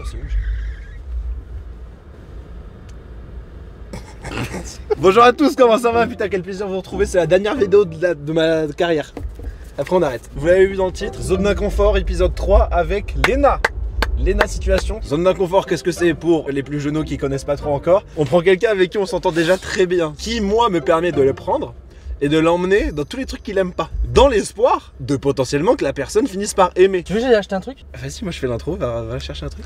c'est rouge. Bonjour à tous, comment ça va? Putain, quel plaisir de vous retrouver, c'est la dernière vidéo de ma carrière. Après on arrête. Vous l'avez vu dans le titre, zone d'inconfort épisode 3 avec Léna. Léna situation. Zone d'inconfort, qu'est-ce que c'est pour les plus jeunes qui connaissent pas trop encore? On prend quelqu'un avec qui on s'entend déjà très bien, qui moi me permet de le prendre et de l'emmener dans tous les trucs qu'il aime pas, dans l'espoir de potentiellement que la personne finisse par aimer. Tu veux que j'aille acheter un truc? Vas-y, moi je fais l'intro, va chercher un truc.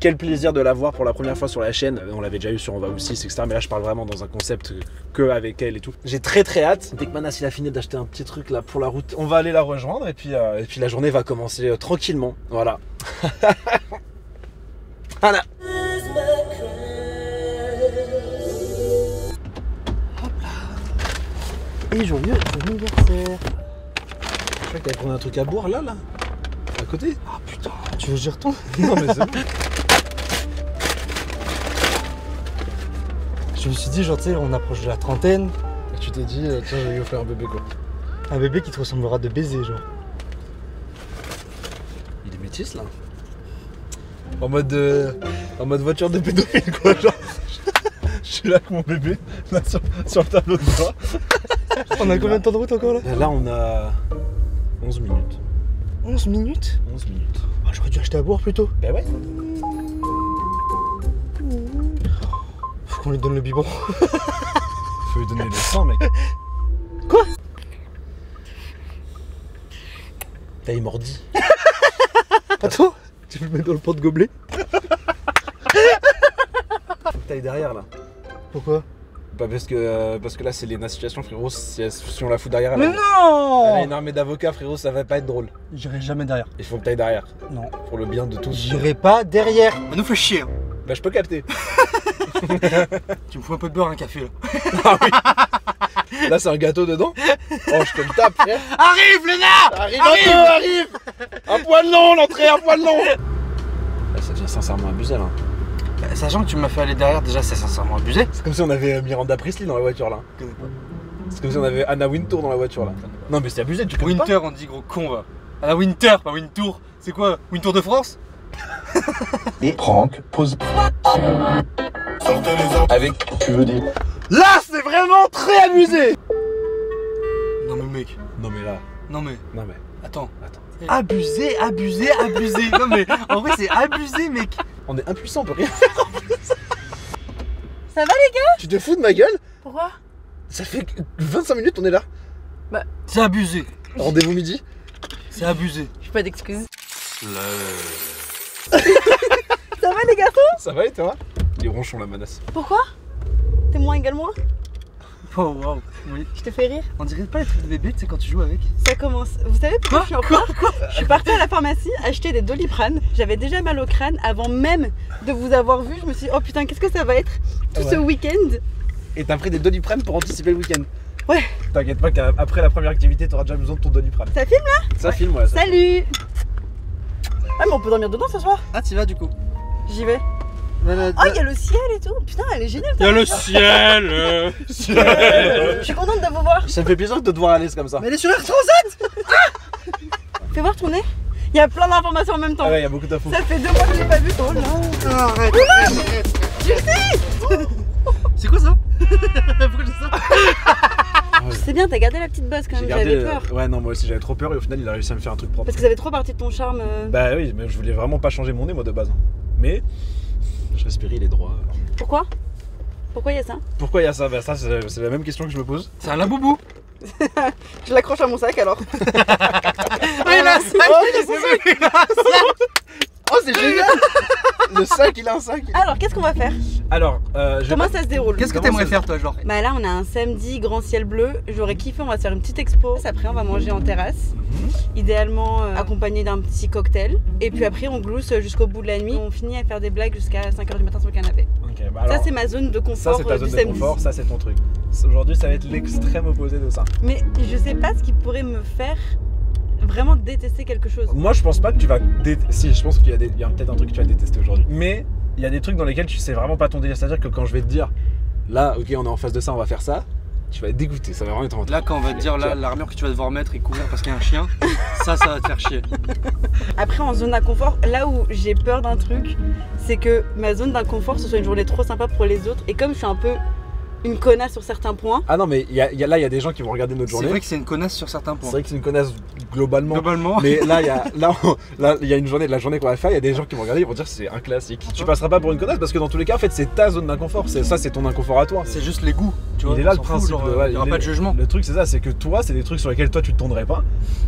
Quel plaisir de la voir pour la première fois sur la chaîne. On l'avait déjà eu sur On va aussi, etc. Mais là je parle vraiment dans un concept que avec elle et tout. J'ai très hâte. Dès que Manas il a fini d'acheter un petit truc là pour la route, on va aller la rejoindre et puis la journée va commencer tranquillement. Voilà. Voilà. Hop là. Et joyeux anniversaire. Je crois qu'elle prenait un truc à boire là. À côté. Ah putain, tu veux que j'y retourne? Non mais c'est bon. Je me suis dit, genre, tu sais, on approche de la trentaine. Et tu t'es dit, tiens, je vais lui offrir un bébé quoi. Un bébé qui te ressemblera de baiser, genre. Il est métis là. En mode voiture de pédophile quoi, genre. Je suis là avec mon bébé, là sur le tableau de bord. On a combien de temps de route encore là? Là on a 11 minutes. 11 minutes? 11 minutes. Ah, j'aurais dû acheter à boire plutôt. Bah ouais. Faut qu'on lui donne le biberon. Faut lui donner le sang mec. Quoi? T'as il mordit. Attends, tu peux le mettre dans le porte-gobelet? Faut que t'ailles derrière là. Pourquoi? Bah parce que là c'est Léna situation frérot, si on la fout derrière elle, Mais elle non! a une armée d'avocats frérot, ça va pas être drôle. J'irai jamais derrière. Il faut que t'ailles derrière. Non. Pour le bien de tous. J'irai pas derrière. Ça nous fait chier. Hein. Bah je peux capter. Tu me fous un peu de beurre, un café là. Ah oui. Là c'est un gâteau dedans. Oh je te le tape frère. Arrive Léna! Arrive un peu, arrive. Un poil long l'entrée, un poil long. Là ça devient sincèrement abusé là. Sachant que tu m'as fait aller derrière, déjà c'est sincèrement abusé. C'est comme si on avait Miranda Priestly dans la voiture là. C'est comme si on avait Anna Wintour dans la voiture là. Non mais c'est abusé, tu connais pas? Winter on dit gros con va. Ah la Winter, pas Wintour. C'est quoi? Wintour de France? Et Franck pose. Avec, tu veux dire. Là c'est vraiment très abusé. Non mais mec. Non mais là. Non mais. Attends. Abusé. Non mais en vrai c'est abusé mec. On est impuissant, on peut rien faire en plus. Ça va les gars? Tu te fous de ma gueule? Pourquoi? Ça fait 25 minutes on est là. C'est abusé. Rendez-vous midi. C'est abusé. J'ai pas d'excuses. Ça va les garçons? Ça va et toi? Les ronchons la Manas. Pourquoi? T'es moins égal moi? Oh waouh. Oui. Je te fais rire? On dirait pas les trucs de bébé, tu sais quand tu joues avec. Ça commence. Vous savez pourquoi je suis en pleurs? Je suis partie à la pharmacie acheter des Doliprane. J'avais déjà mal au crâne avant même de vous avoir vu. Je me suis dit, oh putain, qu'est-ce que ça va être tout ce week-end? Et t'as pris des Doliprane pour anticiper le week-end? Ouais. T'inquiète pas qu'après la première activité, t'auras déjà besoin de ton Doliprane. Ça filme là? Ça filme, ouais. Ça. Salut! Ah, mais on peut dormir dedans ce soir? Ah t'y vas du coup. J'y vais. Oh, il y a le ciel et tout. Putain, elle est géniale. Y'a le ciel. Je suis contente de vous voir. Ça me fait plaisir de te voir à l'aise comme ça. Mais elle est sur Air Transat. Fais voir ton nez. Il y a plein d'informations en même temps. Ah ouais, il y a beaucoup d'infos. Ça fait 2 mois que je l'ai pas vu. Oh non. Arrête. Julie! C'est quoi ça? Pourquoi j'ai ça? C'est bien, t'as gardé la petite bosse quand même, j'avais peur. Ouais, non, moi aussi j'avais trop peur et au final il a réussi à me faire un truc propre. Parce que ça avait trop parti de ton charme. Bah oui, mais je voulais vraiment pas changer mon nez moi de base. Mais je respirais les droits. Pourquoi? Pourquoi il y a ça? Pourquoi il y a ça? Bah ça c'est la même question que je me pose. C'est un laboubou. Je l'accroche à mon sac alors. Ouais, là, Oh c'est génial. Le sac, il a un sac. Alors qu'est-ce qu'on va faire? Alors, comment ça se déroule? Qu'est-ce que t'aimerais faire toi genre? Bah là on a un samedi grand ciel bleu, j'aurais kiffé, on va se faire une petite expo. Après on va manger en terrasse, idéalement accompagné d'un petit cocktail. Et puis après on glousse jusqu'au bout de la nuit. On finit à faire des blagues jusqu'à 5h du matin sur le canapé. Okay, bah alors, ça c'est ma zone de confort. Ça c'est ta zone du de confort, ça c'est ton truc. Aujourd'hui ça va être l'extrême opposé de ça. Mais je sais pas ce qui pourrait me faire vraiment détester quelque chose. Moi je pense pas que tu vas si je pense qu'il y a peut-être un truc que tu vas détester aujourd'hui. Mais il y a des trucs dans lesquels tu sais vraiment pas ton délire. C'est-à-dire que quand je vais te dire là ok on est en face de ça, on va faire ça, Tu vas être dégoûté, ça va vraiment être Là, quand on va te dire l'armure que tu vas devoir mettre et courir parce qu'il y a un chien, ça va te faire chier. Après, en zone d'inconfort, là où j'ai peur d'un truc, c'est que ma zone d'inconfort, ce soit une journée trop sympa pour les autres. Et comme je suis un peu une connasse sur certains points. Ah non, mais là, il y a des gens qui vont regarder notre journée. C'est vrai que c'est une connasse sur certains C'est points. vrai que c'est une connasse globalement. Globalement. Mais là, il y a une journée, la journée qu'on va faire, il y a des gens qui vont regarder, ils vont dire c'est un classique. Tu passeras pas pour une connasse parce que dans tous les cas, en fait, c'est ta zone d'inconfort. Ça, c'est ton inconfort à toi. C'est juste les goûts. Tu vois, Il est là on le s'en fout, principe. genre, Ouais, il y aura pas de jugement. Le truc, c'est ça, c'est que toi, c'est des trucs sur lesquels toi tu te tournerais pas.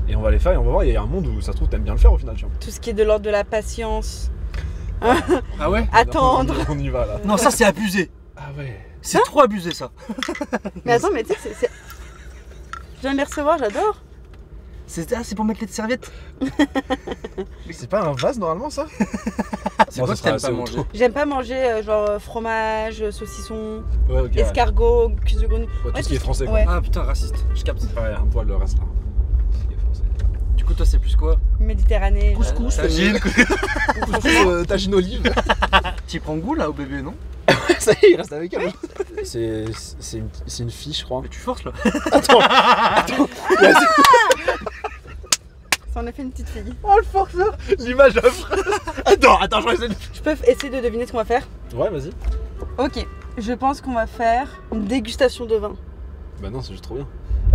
Et on va les faire et on va voir, il y a un monde où ça se trouve, t'aimes bien le faire au final. Tu vois. Tout ce qui est de l'ordre de la patience, Ah ouais? attendre. On y va là. Non, ça c'est abusé. Ah ouais. C'est trop abusé ça. Mais attends, mais tu sais, je viens de les recevoir, j'adore. C'est pour mettre les serviettes. C'est pas un vase normalement ça? C'est Non, quoi ce que t'aimes sera pas assez manger? J'aime pas manger genre fromage, saucisson, Ouais, ok. escargot, cuisse de grenouille. Ouais, tout Ouais, ce qui est français. Quoi. Ouais. Ah putain, raciste, je capte. Ouais, un poil le reste là. Tout ce qui est français. Du coup, toi c'est plus quoi? Méditerranée. Couscous, Tagine. Tagine olive. Tu prends goût là au bébé, non? Ça y est, il reste avec elle. C'est une fille, je crois. Mais tu forces là. Attends. Ça en a fait une petite fille. Oh le forceur. L'image affreuse. Attends, je vais essayer de... Je peux essayer de deviner ce qu'on va faire? Ouais, vas-y. Ok, je pense qu'on va faire une dégustation de vin. Bah non, c'est juste trop bien.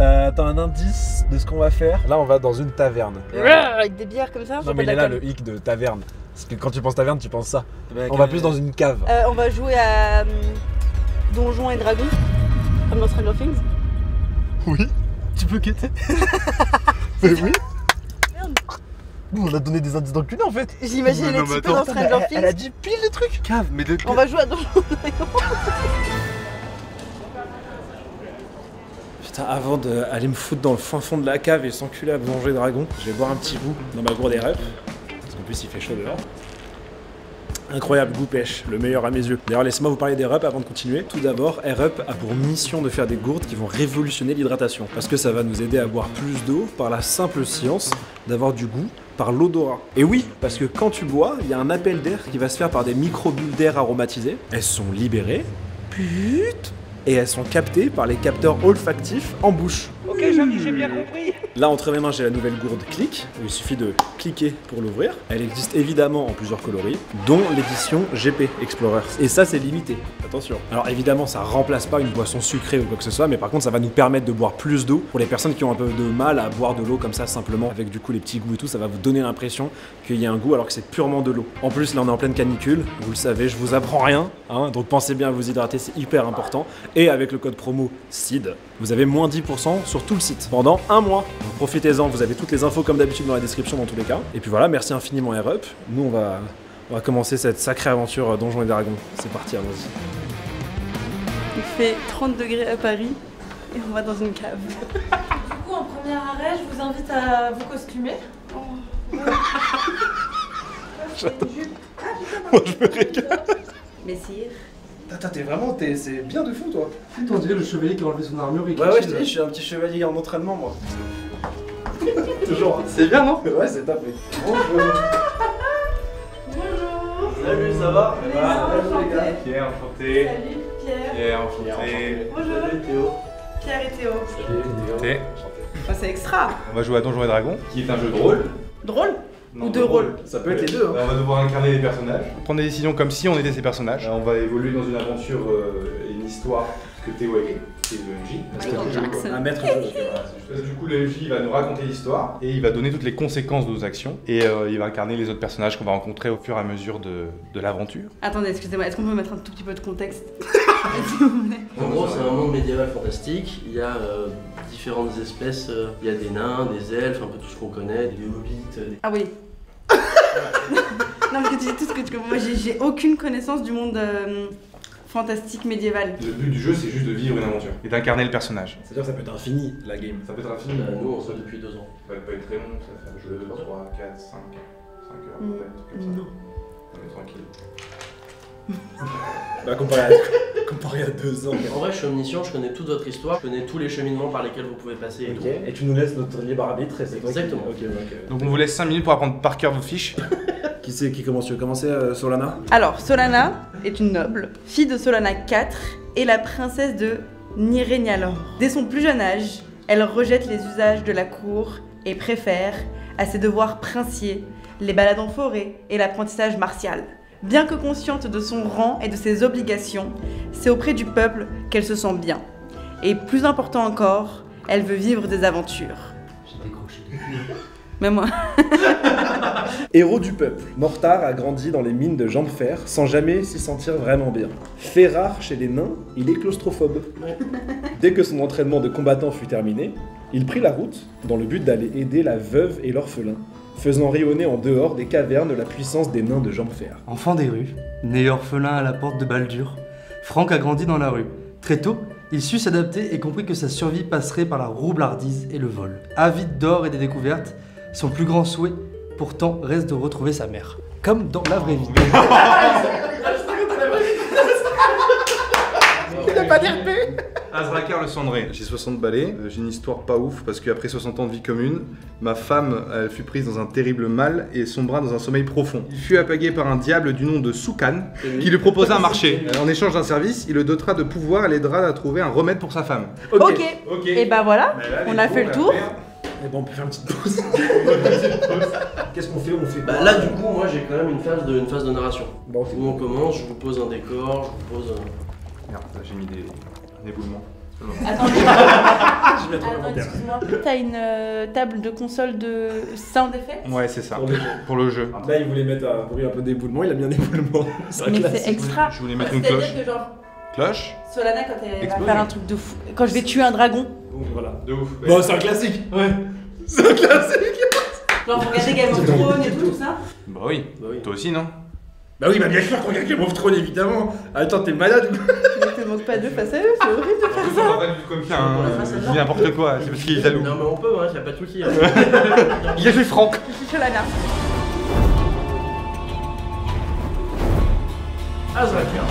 Attends, un indice de ce qu'on va faire. Là, on va dans une taverne. Avec des bières comme ça? Non, mais il est là le hic de taverne. Parce que quand tu penses taverne, tu penses ça. Bah, On va plus dans une cave. On va jouer à Donjons et Dragons, comme dans Stranger Things. Oui. Tu peux quitter. Mais oui. Merde. Nous, on a donné des indices dans le cul en fait. J'imagine les Non, mais types dans attends, Stranger Things. Elle a dit pile le truc. Cave, mais de. On va jouer à Donjons et Dragons. Putain, avant d'aller me foutre dans le fin fond de la cave et s'enculer à Donjons et Dragons, je vais boire un petit bout dans ma gourde des rêves. Parce qu'en plus, il fait chaud dehors. Incroyable goût pêche, le meilleur à mes yeux. D'ailleurs, laissez-moi vous parler des RUP avant de continuer. Tout d'abord, RUP a pour mission de faire des gourdes qui vont révolutionner l'hydratation. Parce que ça va nous aider à boire plus d'eau par la simple science d'avoir du goût par l'odorat. Et oui, parce que quand tu bois, il y a un appel d'air qui va se faire par des micro-bulles d'air aromatisées. Elles sont libérées, et elles sont captées par les capteurs olfactifs en bouche. Ok, j'ai bien compris. Là, entre mes mains, j'ai la nouvelle gourde Click, où il suffit de cliquer pour l'ouvrir. Elle existe évidemment en plusieurs coloris, dont l'édition GP Explorer. Et ça, c'est limité. Attention. Alors évidemment, ça remplace pas une boisson sucrée ou quoi que ce soit, mais par contre, ça va nous permettre de boire plus d'eau. Pour les personnes qui ont un peu de mal à boire de l'eau comme ça, simplement, avec du coup les petits goûts et tout, ça va vous donner l'impression qu'il y a un goût alors que c'est purement de l'eau. En plus, là, on est en pleine canicule. Vous le savez, je vous apprends rien, hein, donc pensez bien à vous hydrater, c'est hyper important. Et avec le code promo CID, vous avez moins 10% sur tout le site pendant un mois. Donc profitez-en, vous avez toutes les infos comme d'habitude dans la description dans tous les cas. Et puis voilà, merci infiniment RUP. Nous, on va commencer cette sacrée aventure Donjons et Dragons. C'est parti, allons-y. Il fait 30 degrés à Paris et on va dans une cave. Du coup, en premier arrêt, je vous invite à vous costumer. Moi, je me régale. Messire. Attends, c'est bien de fou, toi. On dirait le chevalier qui a enlevé son armure et qui Ouais, je te dis, je suis un petit chevalier en entraînement, moi. Toujours. C'est bien, non? Ouais, c'est tapé. Bonjour. Salut, ça va? Salut, les gars. Pierre, enchanté. Salut, Pierre. Pierre, enchanté. Bonjour. Théo. Pierre et Théo. Enchanté. Enfin, c'est extra. On va jouer à Donjons et Dragons, qui est un jeu de rôle. Drôle. Non, Ou de rôle. Ça peut être les deux, hein. On va devoir incarner les personnages, prendre des décisions comme si on était ces personnages. On va évoluer dans une aventure et une histoire que Théo a écrit, qui est le MJ. Un maître jeu. Du coup, le MJ va nous raconter l'histoire et il va donner toutes les conséquences de nos actions et il va incarner les autres personnages qu'on va rencontrer au fur et à mesure de l'aventure. Attendez, excusez-moi, est-ce qu'on peut mettre un tout petit peu de contexte? En gros, c'est un monde médiéval fantastique. Il y a différentes espèces. Il y a des nains, des elfes, un peu tout ce qu'on connaît, des hobbits. Ah oui. Non, parce que tu dis tout ce que tu comprends. Moi, j'ai aucune connaissance du monde fantastique médiéval. Le but du jeu, c'est juste de vivre une aventure et d'incarner le personnage. C'est-à-dire que ça peut être infini, la game. Ça peut être un film. Nous, on joue depuis 2 ans. Ça va pas être très long, ça va faire 2, 3, 4, 5 heures, peut-être, comme ça. Non. On est tranquille. Bah, comparé à 2 ans. En vrai, je suis omniscient, je connais toute votre histoire, je connais tous les cheminements par lesquels vous pouvez passer et tout. Et tu nous laisses notre libre arbitre et c'est toi qui- Exactement. Ok. Donc on vous laisse 5 minutes pour apprendre par cœur vos fiches. Qui c'est qui commence? Tu veux commencer, Solana? Alors, Solana est une noble, fille de Solana IV et la princesse de ni règne alors. Dès son plus jeune âge, elle rejette les usages de la cour et préfère, à ses devoirs princiers, les balades en forêt et l'apprentissage martial. Bien que consciente de son rang et de ses obligations, c'est auprès du peuple qu'elle se sent bien. Et plus important encore, elle veut vivre des aventures. J'ai décroché. Même moi. Héros du peuple, Mortar a grandi dans les mines de Jambes-Fer sans jamais s'y sentir vraiment bien. Fait rare chez les nains, il est claustrophobe. Ouais. Dès que son entraînement de combattant fut terminé, il prit la route dans le but d'aller aider la veuve et l'orphelin, faisant rayonner en dehors des cavernes la puissance des nains de Jambes-Fer. Enfant des rues, né orphelin à la porte de Baldur, Franck a grandi dans la rue. Très tôt, il sut s'adapter et comprit que sa survie passerait par la roublardise et le vol. Avide d'or et des découvertes, son plus grand souhait, pourtant, reste de retrouver sa mère. Comme dans la vraie vie. Il n'a pas d'RP. Azrakar le cendré. J'ai 60 balais, j'ai une histoire pas ouf parce qu'après 60 ans de vie commune, ma femme elle fut prise dans un terrible mal et sombra dans un sommeil profond. Il fut apagué par un diable du nom de Soukan qui lui proposa un marché. En échange d'un service, il le dotera de pouvoir et l'aidera à trouver un remède pour sa femme. Ok. Et bah voilà, Mais là, on les a cours, fait le la tour. merde. Eh ben on peut faire une petite pause. Qu'est-ce qu'on fait? On fait quoi? Bah là du coup moi j'ai quand même une phase de narration. Bon, Où on commence, je vous pose un décor, je vous pose... Merde, j'ai mis un éboulement. Attends, excuse-moi. T'as une table de console de sound effects? Ouais, c'est ça. Pour le jeu. Pour le jeu. Là il voulait mettre un bruit un peu d'éboulement, il a mis un éboulement. C'est un Mais classique. c'est extra. Je voulais mettre une C'est-à-dire cloche. que genre, Cloche? Solana quand elle va Explosion. faire un truc de fou, quand je vais tuer un dragon, Voilà. De ouf. Bon, c'est un classique. Ouais. C'est un classique. genre vous regardez Game of Thrones et tout ça. Bah oui. Bah oui. Toi aussi, non? Bah oui, bah bien sûr qu'on regarde Game of Thrones évidemment. Attends, t'es malade ou quoi? Ne te moque pas d'eux face à eux, c'est horrible de faire ça. Comme ça, il dit n'importe quoi, c'est parce qu'il est jaloux. Non mais on peut, hein, y a pas de soucis. Hein. Il a fait Franck. Je suis Solana. Azrakar.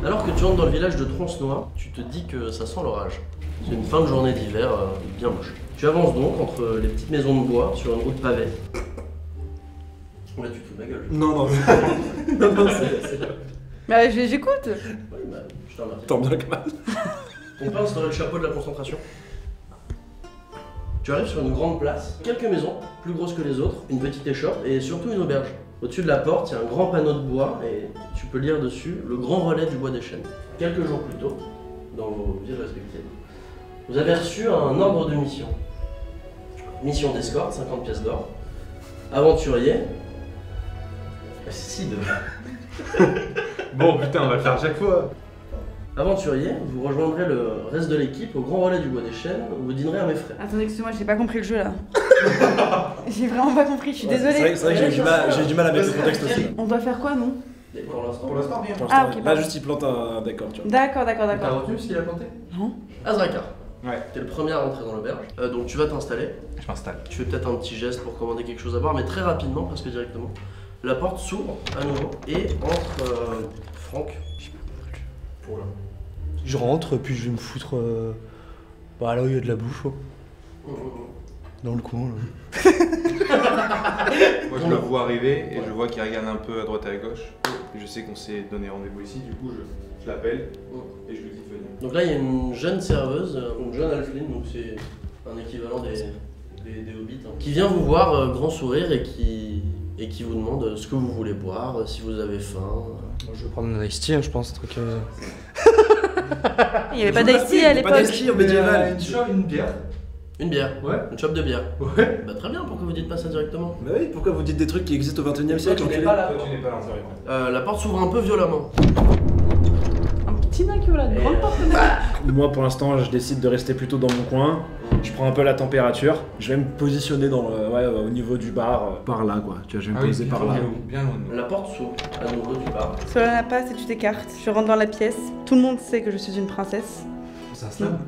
Alors que tu entres dans le village de Tronce-Noix, tu te dis que ça sent l'orage. C'est une fin de journée d'hiver bien moche. Tu avances donc entre les petites maisons de bois sur une route pavée. Là tu te fous de ma gueule. Non, non. Non, c'est. Bah j'écoute. Oui, bah, je te remercie. Tant bien que mal. On passe dans le chapeau de la concentration. Tu arrives sur une grande place, quelques maisons, plus grosses que les autres, une petite échoppe et surtout une auberge. Au-dessus de la porte, il y a un grand panneau de bois et tu peux lire dessus le grand relais du bois des chênes. Quelques jours plus tôt, dans vos villes respectives, vous avez reçu un ordre de mission. Mission d'escorte, 50 pièces d'or. Aventurier. Si, de... Bon, putain, on va le faire à chaque fois. Aventurier, vous rejoindrez le reste de l'équipe au grand relais du bois des chênes où vous dînerez à mes frais. Attendez, excuse-moi, j'ai pas compris le jeu là. J'ai vraiment pas compris, je suis désolée. C'est vrai que j'ai du mal à mettre le contexte aussi. On doit faire quoi nous? Et pour l'instant, bien. Ah, ok, Là, pardon. juste il plante un décor, tu vois. D'accord. T'as retenu ce qu'il a planté? Non. Azrakar. Ouais. T'es le premier à rentrer dans l'auberge, donc tu vas t'installer. Je m'installe. Tu fais peut-être un petit geste pour commander quelque chose à boire, mais très rapidement parce que directement, la porte s'ouvre à nouveau et entre Franck. Pour là. Je rentre, puis je vais me foutre. Bah là où il y a de la bouffe, dans le coin. Là. Moi, je le vois arriver et je vois qu'il regarde un peu à droite et à gauche. Et je sais qu'on s'est donné rendez-vous ici, du coup, je l'appelle et je lui dis de venir. Donc là, il y a une jeune serveuse, une jeune Alfline, donc c'est un équivalent des hobbits, hein, qui vient vous voir grand sourire et qui vous demande ce que vous voulez boire, si vous avez faim. Moi, je vais prendre un iced tea, hein, je pense, un truc. Il y avait pas d'IC à l'époque. Pas d'IC en médiéval. Une bière. Une bière. Ouais. Une chope de bière. Ouais. Bah très bien, pourquoi vous dites pas ça directement? Bah oui, pourquoi vous dites des trucs qui existent au 21 e siècle, tu n'es enculé? pas là. Toi, tu n'es pas là, sérieux. La porte s'ouvre un peu violemment. Un petit nain qui ouvre la grande porte. Moi, pour l'instant, je décide de rester plutôt dans mon coin. Je prends un peu la température. Je vais me positionner dans au niveau du bar, par là, quoi. Tu vois, je vais me poser par là. Bien loin de nous. La porte s'ouvre à nouveau du bar. Solana passe et tu t'écartes. Je rentre dans la pièce. Tout le monde sait que je suis une princesse. On s'installe.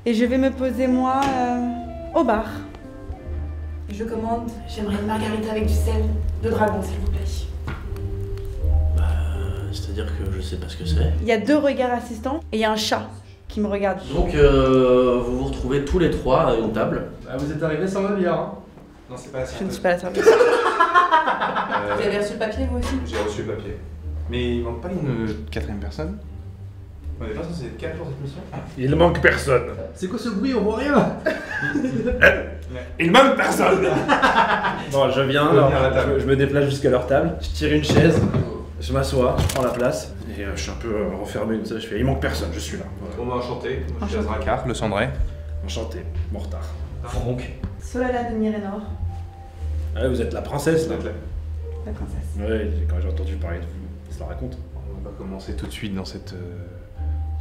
Et je vais me poser moi au bar. Je commande, j'aimerais une margarita avec du sel de dragon, s'il vous plaît. C'est-à-dire que je sais pas ce que c'est. Il y a 2 regards assistants et il y a un chat qui me regarde. Donc vous vous retrouvez tous les trois à une table. Ah, vous êtes arrivés sans ma bière, hein? Non, c'est pas ça. Je ne suis pas la serveuse. Euh, Vous avez reçu le papier vous aussi? J'ai reçu le papier. Mais il manque pas une quatrième personne? On est pas censé être 4 pour cette mission. Il manque personne. C'est quoi ce bruit? On voit rien. Il manque personne. Bon, je viens, alors, venir à la table. je me déplace jusqu'à leur table, je tire une chaise, je m'assois, je prends la place, et je suis un peu renfermé, je fais il manque personne, je suis là. Voilà. On m'a enchanté. Je suis Azrakar, le cendré. Enchanté, Mortar. Franck. Solala de Mirénor, Ah ouais, vous êtes la princesse là. la princesse. Ouais, quand j'ai entendu parler de vous, ça la raconte. On va pas commencer tout de suite dans cette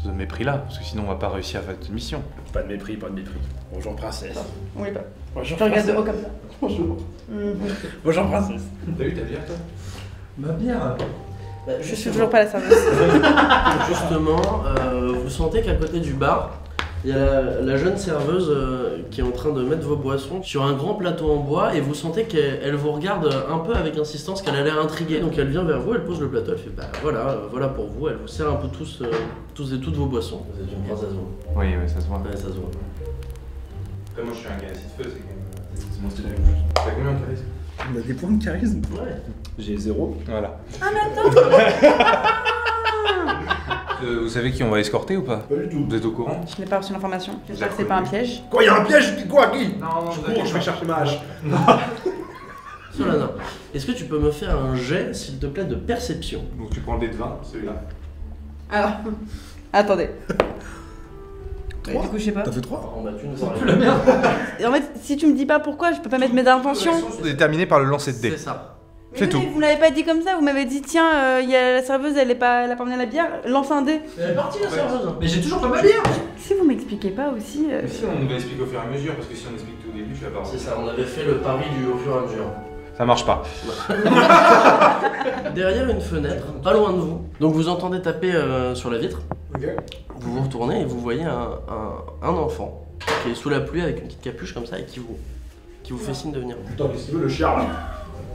ce mépris-là, parce que sinon on va pas réussir à faire cette mission. Pas de mépris, pas de mépris. Bonjour princesse. Oui, pas. Bonjour Je regarde de princesse. haut comme ça. Bonjour. Mhm. Bonjour princesse. T'as eu ta bière toi? Ma bière. Bah, Je suis toujours pas la serveuse. Justement, vous sentez qu'à côté du bar, il y a la jeune serveuse qui est en train de mettre vos boissons sur un grand plateau en bois et vous sentez qu'elle vous regarde un peu avec insistance, qu'elle a l'air intriguée. Donc elle vient vers vous, elle pose le plateau, elle fait bah voilà, voilà pour vous, elle vous sert un peu tous et toutes vos boissons. Vous êtes une princesse. Oui, ça se voit. Ouais, ça se voit. Après, moi je suis un gars acide feu, c'est quand même. C'est mon style. T'as combien de charisme? On a des points de charisme. Ouais. J'ai 0. Voilà. Ah, mais attends. Vous savez qui on va escorter ou pas? Pas du tout. Vous êtes au courant? Je n'ai pas reçu l'information. J'espère que c'est reconnu. pas un piège. Quoi, y'a un piège? Quoi, qui? Non, Je cours, je vais chercher ma hache. Solana, est-ce que tu peux me faire un jet, s'il te plaît, de perception? Donc tu prends le dé de 20, celui-là. Alors, attendez. Du coup, je sais pas. T'as fait 3? Oh, bah, tu ne vois rien. En fait, si tu me dis pas pourquoi, je peux pas mettre mes intentions. Déterminé par le lancer de dés. C'est ça. Mais C'est oui, tout. Vous m'avez pas dit comme ça, vous m'avez dit tiens, il y a la serveuse, elle a pas amené la bière, lance un dé. Elle est partie la serveuse. Mais j'ai toujours pas ma bière. Si vous m'expliquez pas aussi. Mais si on va expliquer au fur et à mesure, parce que si on explique tout au début, je vais pas. C'est ça, on avait fait le pari du au fur et à mesure. Ça marche pas. Derrière une fenêtre, pas loin de vous, donc vous entendez taper sur la vitre. Ok. Vous vous retournez et vous voyez un enfant qui est sous la pluie avec une petite capuche comme ça et qui vous fait signe de venir. Putain, qu'est-ce qu'il veut le chien là?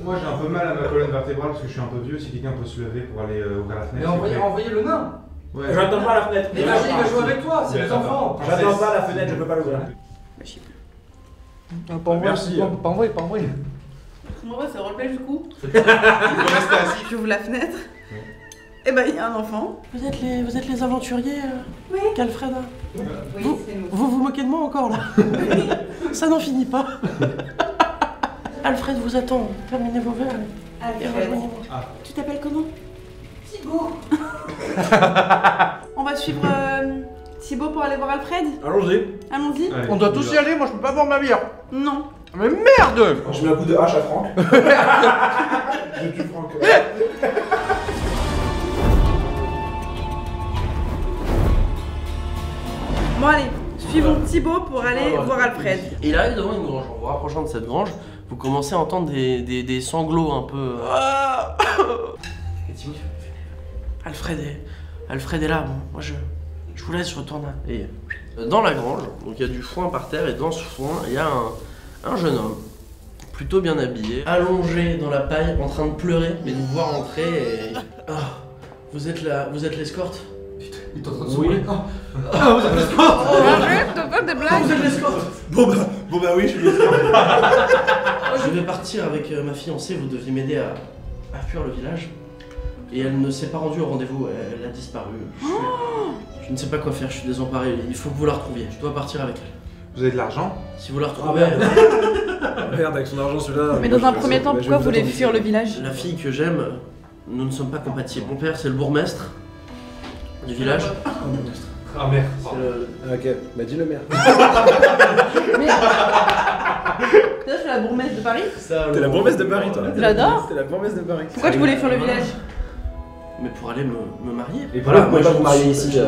Moi j'ai un peu mal à ma colonne vertébrale parce que je suis un peu vieux. Si quelqu'un peut se lever pour aller ouvrir la Mais fenêtre. envoyez le nain. Ouais. J'attends pas à la fenêtre. Mais vas-y, il va jouer avec toi, c'est des enfants. J'attends pas à la fenêtre, je peux pas l'ouvrir. Merci. Pas envoyer, pas envoyer. Moi, c'est roleplay du coup. Vous restez assis. J'ouvre la fenêtre. Et ben, il y a un enfant. Vous êtes les aventuriers Oui. qu'Alfred a. Oui, c'est nous. Vous vous moquez de moi encore là? Ça n'en finit pas. Alfred vous attend, terminez vos verres et Alfred. rejoignez-moi. Tu t'appelles comment? Thibaut. On va suivre Thibaut pour aller voir Alfred. Allons-y. Allons-y. Allez, On doit tous y aller, moi je peux pas boire ma bière. Non. Mais merde. Je mets un coup de hache à Franck. Je tue Franck. Bon allez, suivons Thibaut pour aller voir Alfred. Et il arrive devant une grange. En vous rapprochant de cette grange, vous commencez à entendre des sanglots un peu. Et Thibaut fait, Alfred est là. Bon, moi je vous laisse, je retourne. Et dans la grange, donc il y a du foin par terre et dans ce foin, il y a un jeune homme, plutôt bien habillé, allongé dans la paille, en train de pleurer, mais de vous voir entrer et. Ah, vous êtes l'escorte? Il est en train de Oui. se vous êtes l'escorte. Arrête de faire des blagues. Vous êtes l'escorte? Bon bah oui, je suis le Je vais partir avec ma fiancée, vous deviez m'aider à fuir le village. Et elle ne s'est pas rendue au rendez-vous, elle a disparu. Je ne sais pas quoi faire, je suis désemparé, il faut que vous la retrouviez, je dois partir avec elle. Vous avez de l'argent? Si vous la retrouvez, Merde, avec son argent celui-là. Mais dans un premier temps, pourquoi vous voulez fuir le village? la fille que j'aime, nous ne sommes pas compatibles. Mon père c'est le bourgmestre du village. Ah merde. C'est le- Ok, bah dis le maire. Mais. Toi, je suis la bourgmestre de Paris. T'es la bourgmestre de Paris toi. J'adore. T'es la bourgmestre de Paris. Pourquoi tu voulais fuir le village? Mais pour aller me marier. Et voilà, moi je pas vous marier ici.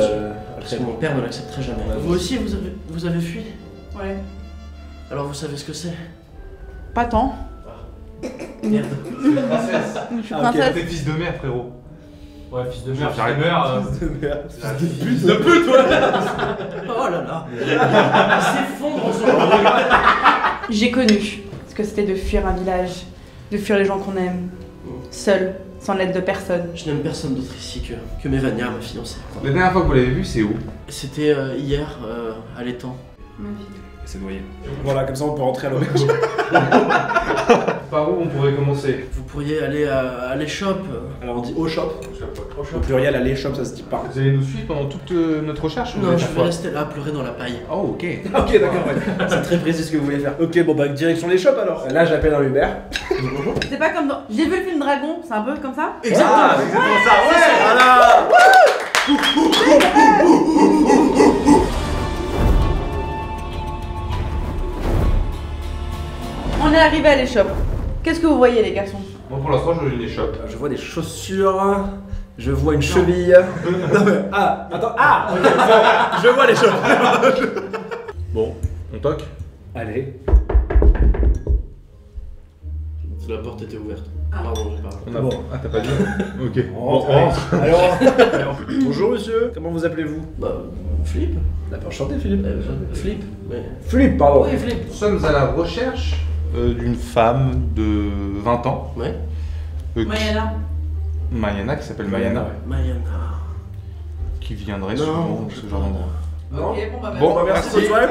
Parce que mon père ne l'accepterait jamais. Ouais. Vous aussi, vous avez fui? Ouais. Alors vous savez ce que c'est? Pas tant. Merde. Princesse. Je suis Ah, ok. princesse. T'es fils de mère, frérot. Ouais, fils de Merde, merde. j'arrive mère. Fils de pute, ouais. Oh là là. Il s'effondre sur le. J'ai connu ce que c'était de fuir un village, de fuir les gens qu'on aime, seul, sans l'aide de personne. Je n'aime personne d'autre ici que Mévania, ma fiancée. La dernière fois que vous l'avez vu, c'est où? C'était hier, à l'étang. Ma vie. Et c'est noyé. Voilà, comme ça on peut rentrer à l'auberge. Par où on pourrait commencer? Vous pourriez aller à l'échoppe. Alors on dit au shop. Au pluriel, à l'échoppe, ça se dit pas. Vous allez nous suivre pendant toute notre recherche? Non, je vais rester là, pleurer dans la paille. Oh, ok. Ok, d'accord, ouais. C'est très précis ce que vous voulez faire. Ok, bon bah direction les shops alors. Là j'appelle un Uber. C'est pas comme dans. J'ai vu le film Dragon, c'est un peu comme ça. Exactement. Ah, exactement ça, ouais, voilà. On est arrivé à l'échoppe. Qu'est-ce que vous voyez, les garçons? Bon, pour l'instant, je veux une échoppe. Je vois des chaussures. Je vois une cheville. Non mais. Ah, attends. Ah, ok, bon, je vois les shops. Bon, on toque. Allez. La porte était ouverte. Pardon, j'ai pas. On a... Bon. Ah, t'as pas dit? Ok. On rentre. Alors, bonjour monsieur. Comment vous appelez-vous? Bah, Flip. D'accord, enchanté Philippe. Flip. Mais... Philippe, pardon. Oui, Flip. Nous sommes à la recherche d'une femme de 20 ans. Ouais. Mayana. Mayana, qui s'appelle Mayana. Mayana. Qui viendrait Non, souvent de ce genre d'endroit. Non. Ok, bon bah Bon, Bah, merci, bonne soirée.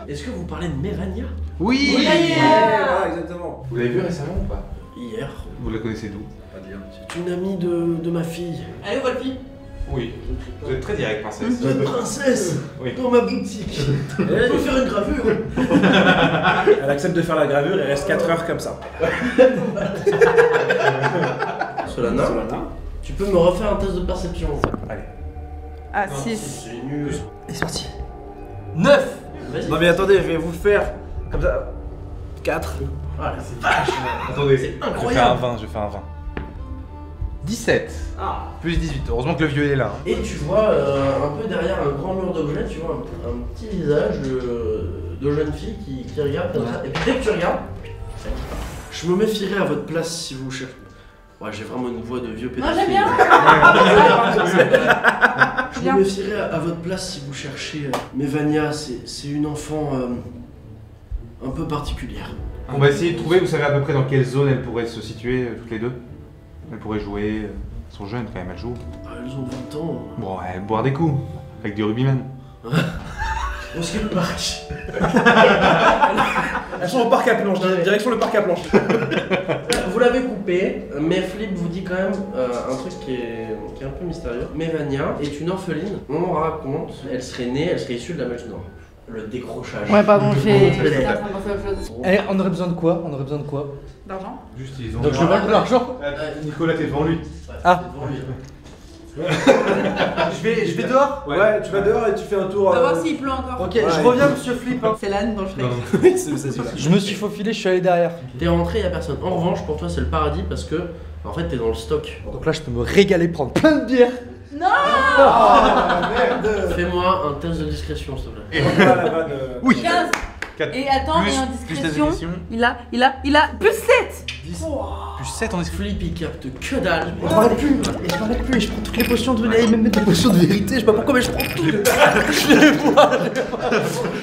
Est-ce que vous parlez de Mérania? Oui, Voilà, exactement. Vous l'avez vu récemment ou pas? Hier. Vous la connaissez d'où? Pas dire. C'est une amie de ma fille. Allez, Wolfie. Oui. Vous êtes très direct, princesse. Une princesse Oui. dans ma boutique. Elle peut faire une gravure. Elle accepte de faire la gravure et reste 4 heures comme ça. Solana, Solana. tu peux me refaire un test de perception? Allez. Ah, 6. C'est nul. Et c'est parti. 9. Vas-y. Non mais attendez, je vais vous faire comme ça. 4. Ah, c'est vache. Attendez, C'est je incroyable. fais un 20, je fais un 20. 17. Ah. Plus 18. Heureusement que le vieux est là. hein. Et tu vois un peu derrière un grand mur d'objets, tu vois un petit visage de jeune fille qui regarde comme ça. Et puis dès que tu regardes, ça quitte pas. Je me méfierais à votre place si vous cherchez. Ouais, j'ai vraiment une voix de vieux pédophile. j'aime bien. Je me méfierais à votre place si vous cherchez. Mevania, c'est une enfant un peu particulière. On va essayer de trouver, vous savez à peu près dans quelle zone elles pourraient se situer, toutes les deux. Elles pourraient jouer. Elles sont jeunes quand même, elles jouent. Ah, elles ont 20 ans. Bon, elles boire des coups. Avec du rugbyman. On se parc. Elles sont au parc à planche, direction le parc à planche. Vous l'avez coupé, mais Flip vous dit quand même un truc qui est un peu mystérieux. Mevania est une orpheline. On raconte, elle serait issue de la Meute Nord. Le décrochage. Ouais, pardon, j'ai. J'étais en train de penser à autre chose. Allez, on aurait besoin de quoi? D'argent? Juste ils ont. Donc je vole de l'argent. Nicolas, t'es devant lui. Ah. Je vais dehors. Ouais, tu vas dehors et tu fais un tour. On va voir s'il pleut encore. Ok, je reviens, monsieur Flip. hein. C'est l'âne dans le Shrek. Oui, c'est celui-là. Je me suis faufilé, je suis allé derrière. T'es rentré, y'a personne. En revanche, pour toi, c'est le paradis parce que, en fait, t'es dans le stock. Donc là, je peux me régaler, prendre plein de bière. Fais-moi un test de discrétion, s'il te plaît. Voilà la vanne. Oui. 15. 4. Et attends, Plus- et en plus ta discrétion, discrétion. il a plus 7. Plus 7 en esprit. Flip, il capte que dalle. Je m'arrête plus, et je prends toutes les potions de vérité, même des potions de vérité, je sais pas pourquoi, mais je prends tout.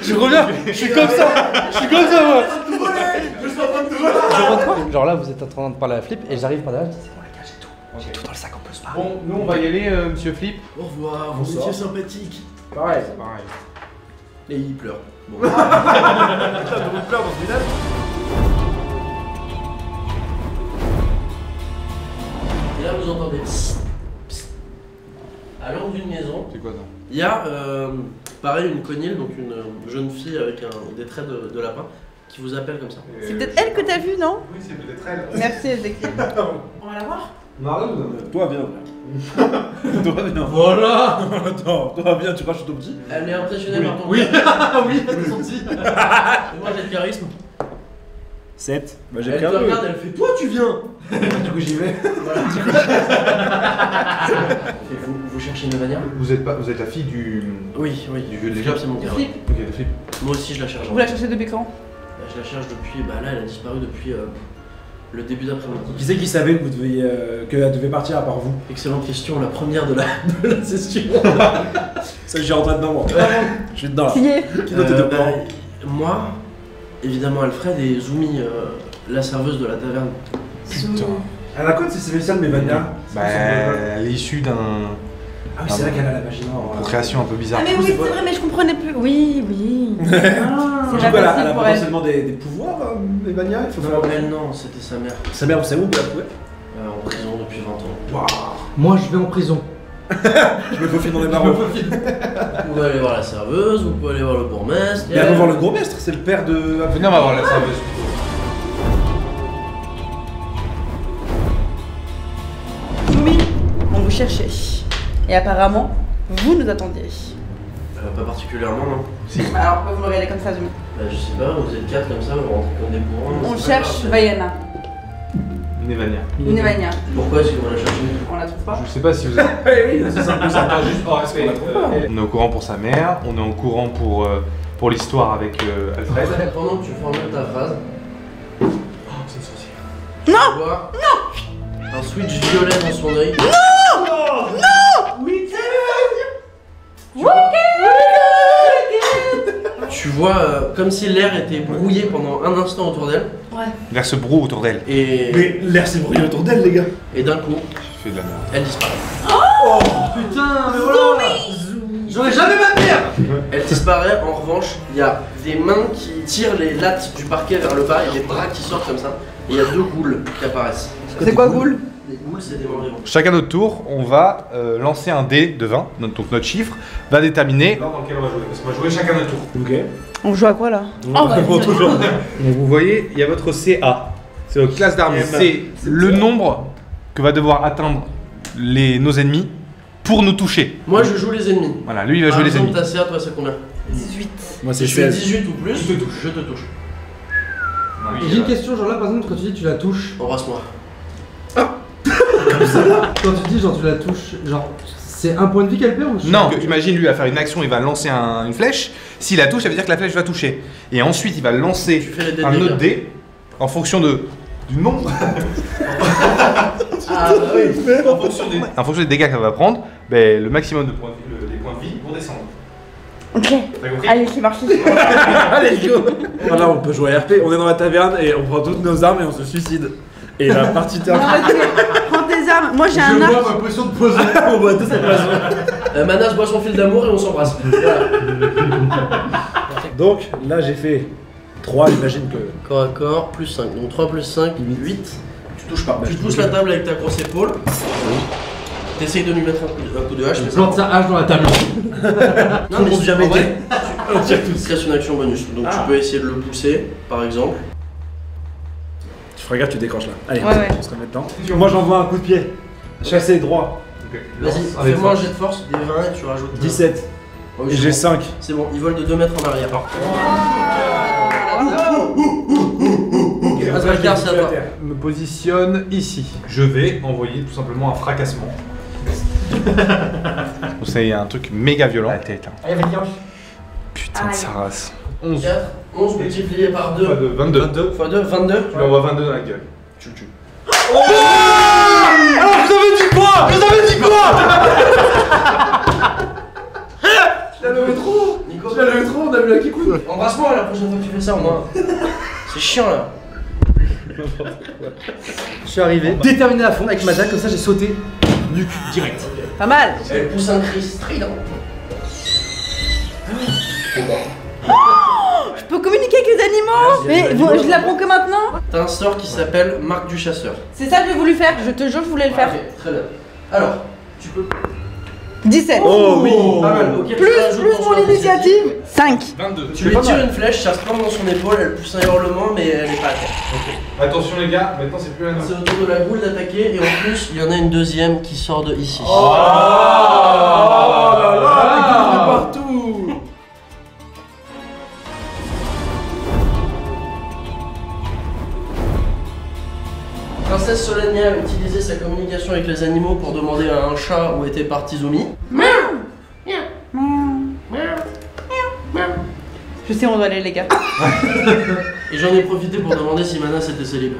Je reviens, je suis comme ça, moi. Je rentre, genre là, vous êtes en train de parler à Flip, et j'arrive par derrière, je dis, c'est bon les gars, j'ai tout dans le sac, on peut se barrer. Bon, nous on va y aller, monsieur Flip. Au revoir, vous Bonsoir. étiez sympathique. Pareil. Pareil. Et il pleure. Bon. Putain, tout le monde pleure dans ce village. Et là, vous entendez psst, psst. À l'angle d'une maison, C'est quoi ça? il y a, pareil, une conile, donc une jeune fille avec des traits de lapin, qui vous appelle comme ça. C'est peut-être elle que t'as vue, non? Oui, c'est peut-être elle. Merci, Ezekiel. On va la voir? Toi, viens. Toi, viens. Voilà. Attends, toi, viens, tu crois que je suis tout petit? Elle est impressionnée par ton Oui. oui, c'est senti. Moi, j'ai le charisme. 7. Bah, j'ai Elle pris te un peu. regarde, elle fait toi, tu viens. Du coup, j'y vais. Voilà. Et vous cherchez une manière? Vous êtes la fille du. Oui, oui. Du vieux de Flip, l'échoppe. c'est mon gars. Flip. Ok, de Flip. Moi aussi, je la cherche. Vous la cherchez depuis quand? Je la cherche depuis. Bah là, elle a disparu depuis le début d'après-midi. Qui c'est qui savait que vous deviez, qu'elle devait partir à part vous? Excellente question, la première de la session. Ça, j'y rentré dedans, moi. Je suis dedans là. Qui est? Qui d'autre était au courant? Moi, évidemment Alfred et Zumi, la serveuse de la taverne. Putain. Elle a quoi de ces spéciales, Mevania? Bah, elle est issue d'un Ah oui, c'est vrai qu'elle a la vagina en. Procréation un peu bizarre. Ah mais oui, c'est vrai, mais je comprenais plus. Oui, oui. Du C'est coup, pas elle a facile pour elle. potentiellement des pouvoirs, Evania. Il faut Non, savoir. elle non, c'était sa mère. Sa mère, vous savez où vous la trouvez? En prison depuis 20 ans. Waouh. Moi, je vais en prison. Je me faufile dans les barreaux. Vous pouvez aller voir la serveuse, vous pouvez aller voir le bourgmestre. Mais allons voir le bourgmestre, c'est le père de. Venez, on va voir la serveuse. Zoumi, on vous cherchait. Et apparemment, vous nous attendiez. Pas particulièrement, non. Alors pourquoi vous me regardez comme ça, Zoumi? Bah, je sais pas, vous êtes 4 comme ça, vous rentrez comme des bourrins. On c'est pas cherche grave. Vaiana. Nevania. Nevania. Pourquoi est-ce qu'on la cherche? On la trouve pas? Je sais pas si vous êtes. Oui, c'est simple, ça. Juste en respect. On est au courant pour sa mère, on est au courant pour l'histoire avec Alfred. Pendant que tu formule ta phrase, C'est une sorcière. tu vois un switch violet dans son œil. Tu vois comme si l'air était brouillé pendant un instant autour d'elle. Vers ce brou autour d'elle. Et, Mais l'air s'est brûlé autour d'elle, les gars. et d'un coup, Je fais de la merde. elle disparaît. Putain, mais voilà. J'aurais jamais ma mère. Elle disparaît, en revanche, il y a des mains qui tirent les lattes du parquet vers le bas et des bras qui sortent comme ça. Et il y a 2 ghouls qui apparaissent. C'est quoi, Ghoul? Les ghouls, c'est des morts vivants. Chacun notre tour, on va lancer un dé de 20. Donc notre chiffre va déterminer l'ordre dans lequel on va jouer. Parce qu'on va jouer chacun notre tour. Ok. On joue à quoi là? Toujours. Donc vous voyez, il y a votre CA. C'est votre classe d'armes. C'est le nombre que va devoir atteindre nos ennemis pour nous toucher. Moi, je joue les ennemis. Voilà, lui il va Par jouer les exemple, ennemis. ta CA, toi, c'est combien? 18. Moi, Si c'est je fais 16. 18 ou plus, je te touche. J'ai une question, genre là par exemple, quand tu dis tu la touches, Embrasse-moi. quand tu dis genre tu la touches, genre c'est un point de vie qu'elle perd ou Non, imagine lui va faire une action, il va lancer une flèche. S'il la touche, ça veut dire que la flèche va toucher. Et ensuite, il va lancer Tu fais les dés de un autre dégâts. dé en fonction du nombre. Ah bah oui. En fonction des dégâts qu'elle va prendre, ben, le maximum de points de vie, des points de vie vont descendre. Ok. T'as compris? Allez, c'est parti. Allez, go. Voilà, on peut jouer à RP. On est dans la taverne et on prend toutes nos armes et on se suicide. Et la partie Non, termine. ok. Prends tes armes. Moi j'ai un Je arc. vois ma potion de poison. On boit tous cette poison. Manas boit son fil d'amour et on s'embrasse. Voilà. Donc là, j'ai fait 3, j'imagine que. Corps à corps, plus 5. Donc 3 plus 5, 8. Tu touches pas. Tu pousses la table avec ta grosse épaule. T'essayes de lui mettre un coup de hache, mais ça Plante sa hache dans la table. Non, mais monte jamais en vrai, On tire tu crées une action bonus. Donc tu peux essayer de le pousser, par exemple. Tu feras gaffe, tu décroches là. Allez, Ouais. on se remet dedans. Moi, j'envoie un coup de pied. Chassé droit. Vas-y, fais-moi un jet de force, des 20 et tu rajoutes. 17. Oh oui, Et c'est j'ai bon. 5. C'est bon, il vole de 2 mètres en arrière. Azrakar, c'est à toi. Je me positionne ici. Je vais envoyer tout simplement un fracassement. C'est un truc méga violent. La tête. Hein. Putain de sa race. 11. 4, 11 multiplié par 2. 22. x 2, 22. Tu lui envoies 22 dans la gueule. Tu le tues. Je l'ai levé trop. Nico, Je l'ai levé trop, on a vu la kikoun. embrasse-moi la prochaine fois que tu fais ça au moins. C'est chiant là. Je suis arrivé, déterminé à fond avec ma dague, comme ça j'ai sauté. Nuque, direct. Pas mal. Elle pousse un cri strident. Je peux communiquer avec les animaux. Mais je la prends que maintenant. T'as un sort qui s'appelle Marque du chasseur. C'est ça que j'ai voulu faire. Je te jure, je voulais le faire. Ok, très bien. Alors, tu peux. 17. Oh oui. Pas mal, ok. Plus mon initiative. 5. 22. Tu lui tires une flèche, ça se plante dans son épaule, elle pousse un hurlement, mais elle est pas à terre. Attention les gars, maintenant c'est plus la C'est au tour de la boule d'attaquer, et en plus, il y en a une deuxième qui sort de ici. Oh là là, les kikoun partout. Princesse Solania a utilisé sa communication avec les animaux pour demander à un chat où était parti Zomi. Je sais où on doit aller, les gars. Et j'en ai profité pour demander si Manas était célib.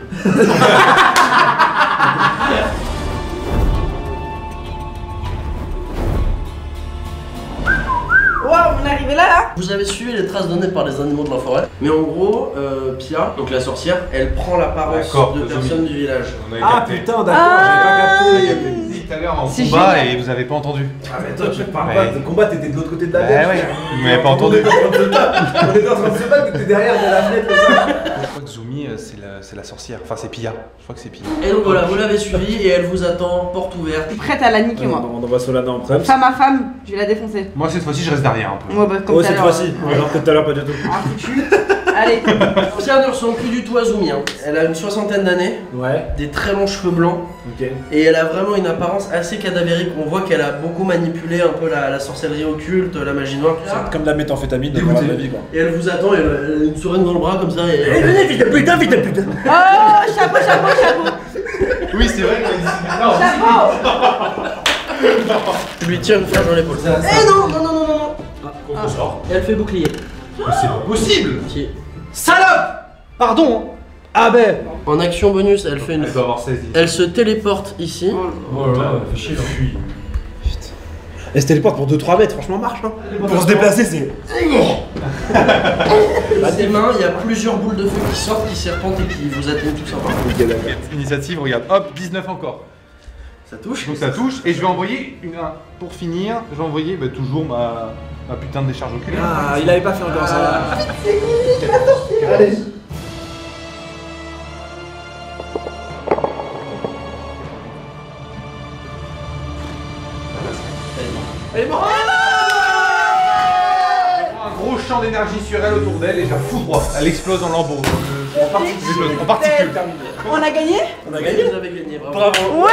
Waouh, on est arrivé là. Vous avez suivi les traces données par les animaux de la forêt, mais en gros, Pia, donc la sorcière, elle prend l'apparence D'accord, de de personnes du village. On avait Ah capté. putain, d'accord, j'avais pas capté. tout à l'heure en C'est combat génial. et vous avez pas entendu. Ah mais toi tu parles Ouais. pas de combat, t'étais de l'autre côté de la Bah tête. ouais, vous m'avez pas entendu. On était en train de se battre, t'étais derrière de la fenêtre comme ça. Je crois que Zumi c'est la sorcière, enfin c'est Pia. Je crois que c'est Pia. Et donc voilà, vous l'avez suivi et elle vous attend, porte ouverte. Prête à la niquer, moi. On envoie Solana en prep. Femme à femme, je vais la défoncer. Moi cette fois-ci je reste derrière un peu. Moi, bah, comme Oh tout à cette l'heure. fois-ci, alors que tout à l'heure pas du tout. Ah, foutu. Allez. Pierre ne ressemble plus du tout à Zumi. Hein. Elle a une 60aine d'années, Ouais, des très longs cheveux blancs ok. et elle a vraiment une apparence assez cadavérique. On voit qu'elle a beaucoup manipulé un peu la sorcellerie occulte, la magie noire, tout ça. Comme de la méthamphétamine dans la vie quoi. Et elle vous attend, elle a une seringue dans le bras comme ça et... Eh, venez, vite de putain, vite de putain. Oh, chapeau, chapeau, chapeau. Oui c'est vrai. Chapeau. Je lui tire une flèche dans l'épaule. Eh non, non, non, non, non, non. Et elle fait bouclier. C'est pas possible. Qui- Salope! Pardon. Ah ben. En action bonus, elle fait une... Elle doit avoir 16 10. Elle se téléporte ici. Oh là là, fais chier. Elle se téléporte pour 2-3 mètres, franchement marche hein. Pour se déplacer c'est... Dans ses mains, il y a plusieurs boules de feu qui sortent, qui serpentent et qui vous atteignent tout simplement. Initiative, regarde, hop, 19 encore. Ça touche. Donc ça touche et je vais envoyer pour finir, je vais envoyer toujours ma putain de décharge oculaire. Ah, il avait pas fait encore ça. Allez. Elle est morte. Un gros champ d'énergie sur elle autour d'elle et je la foudroie. Elle explose en lambeaux. En particules. On a gagné? On a gagné, vous avez gagné, bravo. Bravo.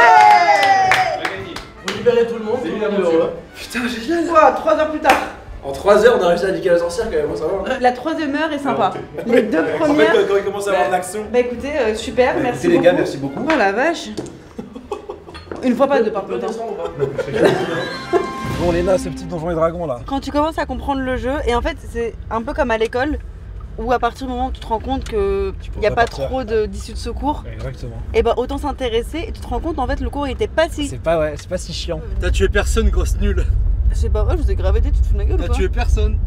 Vous libérez tout le monde, tout le monde est heureux. Putain génial. Quoi, 3 heures plus tard. En 3 heures on a réussi à niquer la sorcière quand même, ça va. La troisième heure est sympa. Les deux En fait premières. quand il commence à avoir de l'action. Bah écoutez, super, Bah, merci écoutez, les beaucoup. gars, merci beaucoup. Oh la vache. Une fois pas deux par contre. Descendre ou pas? Bon Léna, ce petit donjon et dragon là. Quand tu commences à comprendre le jeu, et en fait c'est un peu comme à l'école, où à partir du moment où tu te rends compte qu'il n'y a pas partir. trop d'issues de secours, Exactement. et bah autant s'intéresser, et tu te rends compte en fait le cours il était pas si... C'est pas si chiant. T'as tué personne, grosse nulle. C'est pas vrai, je vous ai gravé des, tu te fous de ma gueule ou T'as quoi? tué personne.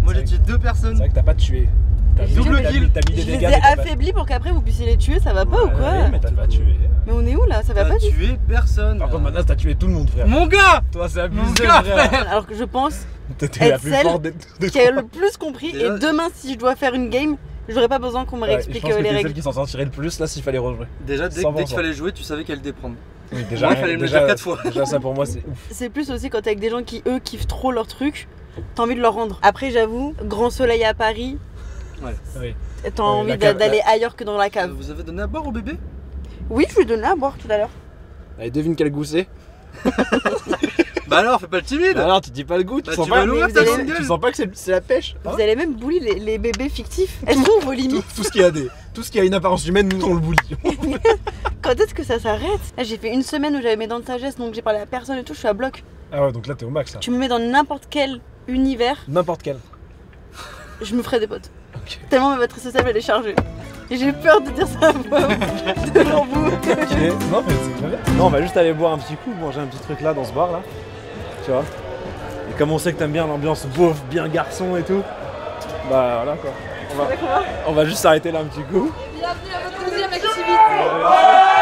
Moi j'ai tué 2 C'est personnes. vrai que t'as pas tué. T'as J'ai double jamais- kill. T'as mis Je des les dégâts. ai mais t'as pas- affaiblis pour qu'après vous puissiez les tuer, ça va pas ou quoi? Ouais, mais t'as pas tué. Mais on est où là? Ça va T'as pas du tout. tué personne. Par contre Manas, t'as tué tout le monde frère. Mon gars. Toi c'est Mon abusé gars, frère. Alors que je pense T'étais la être plus celle forte des qui a le plus compris, Déjà- et demain si je dois faire une game, j'aurais pas besoin qu'on me Ouais, je réexplique pense que les t'es celle règles. qui s'en sortirait le plus là s'il fallait rejouer. Déjà dès 100%. qu'il fallait jouer, tu savais qu'elle déprendre. Oui, déjà, Moi, il fallait me le dire 4 fois. Déjà ça pour moi c'est ouf. C'est plus aussi quand t'es avec des gens qui eux kiffent trop leur truc, t'as envie de leur rendre. Après j'avoue, grand soleil à Paris, Oui. t'as Ouais, envie la cave- d'aller ailleurs que dans la cave. Vous avez donné à boire au bébé? Oui, je lui ai donné à boire tout à l'heure. Allez devine quel goût c'est. Bah alors, fais pas le timide. Bah alors tu dis pas le goût, tu Bah, sens tu pas vas l'ouvrir vous ta allez- grande tu gueule. sens pas que c'est la pêche. Hein Vous allez même bully les bébés fictifs. Elles sont vos limites. tout ce qui a une apparence humaine, nous on le bully. Quand est-ce que ça s'arrête? Là j'ai fait une semaine où j'avais mes dents de sagesse, donc j'ai parlé à personne et tout, je suis à bloc. Ah ouais donc là t'es au max là. Tu me mets dans n'importe quel univers, N'importe quel. je me ferai des potes. Ok. Tellement ma batterie sociale elle est chargée. Et j'ai peur de dire ça à voix haute devant vous. Non mais c'est très bien. Non on va juste aller boire un petit coup, manger un petit truc là dans ce bar là. Tu vois. Et comme on sait que t'aimes bien l'ambiance beauf, bien garçon et tout, bah voilà quoi. On va juste s'arrêter là un petit coup. Bienvenue à votre deuxième activité.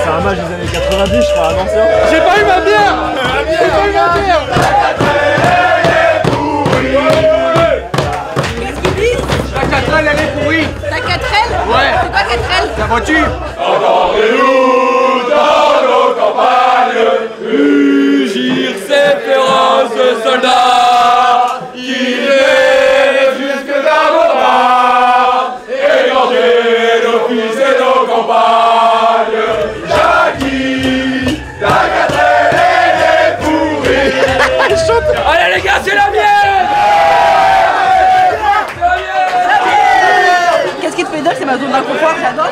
C'est un match des années 90 je crois, attention. J'ai pas eu ma bière. J'ai pas eu ma bière. Qu'est-ce qu'ils disent? La 4L elle est pourrie. T'as 4L? Ouais. C'est pas 4L? La voiture. Allez les gars, c'est la mienne! Qu'est-ce qui te fait dire que c'est ma zone d'inconfort? J'adore.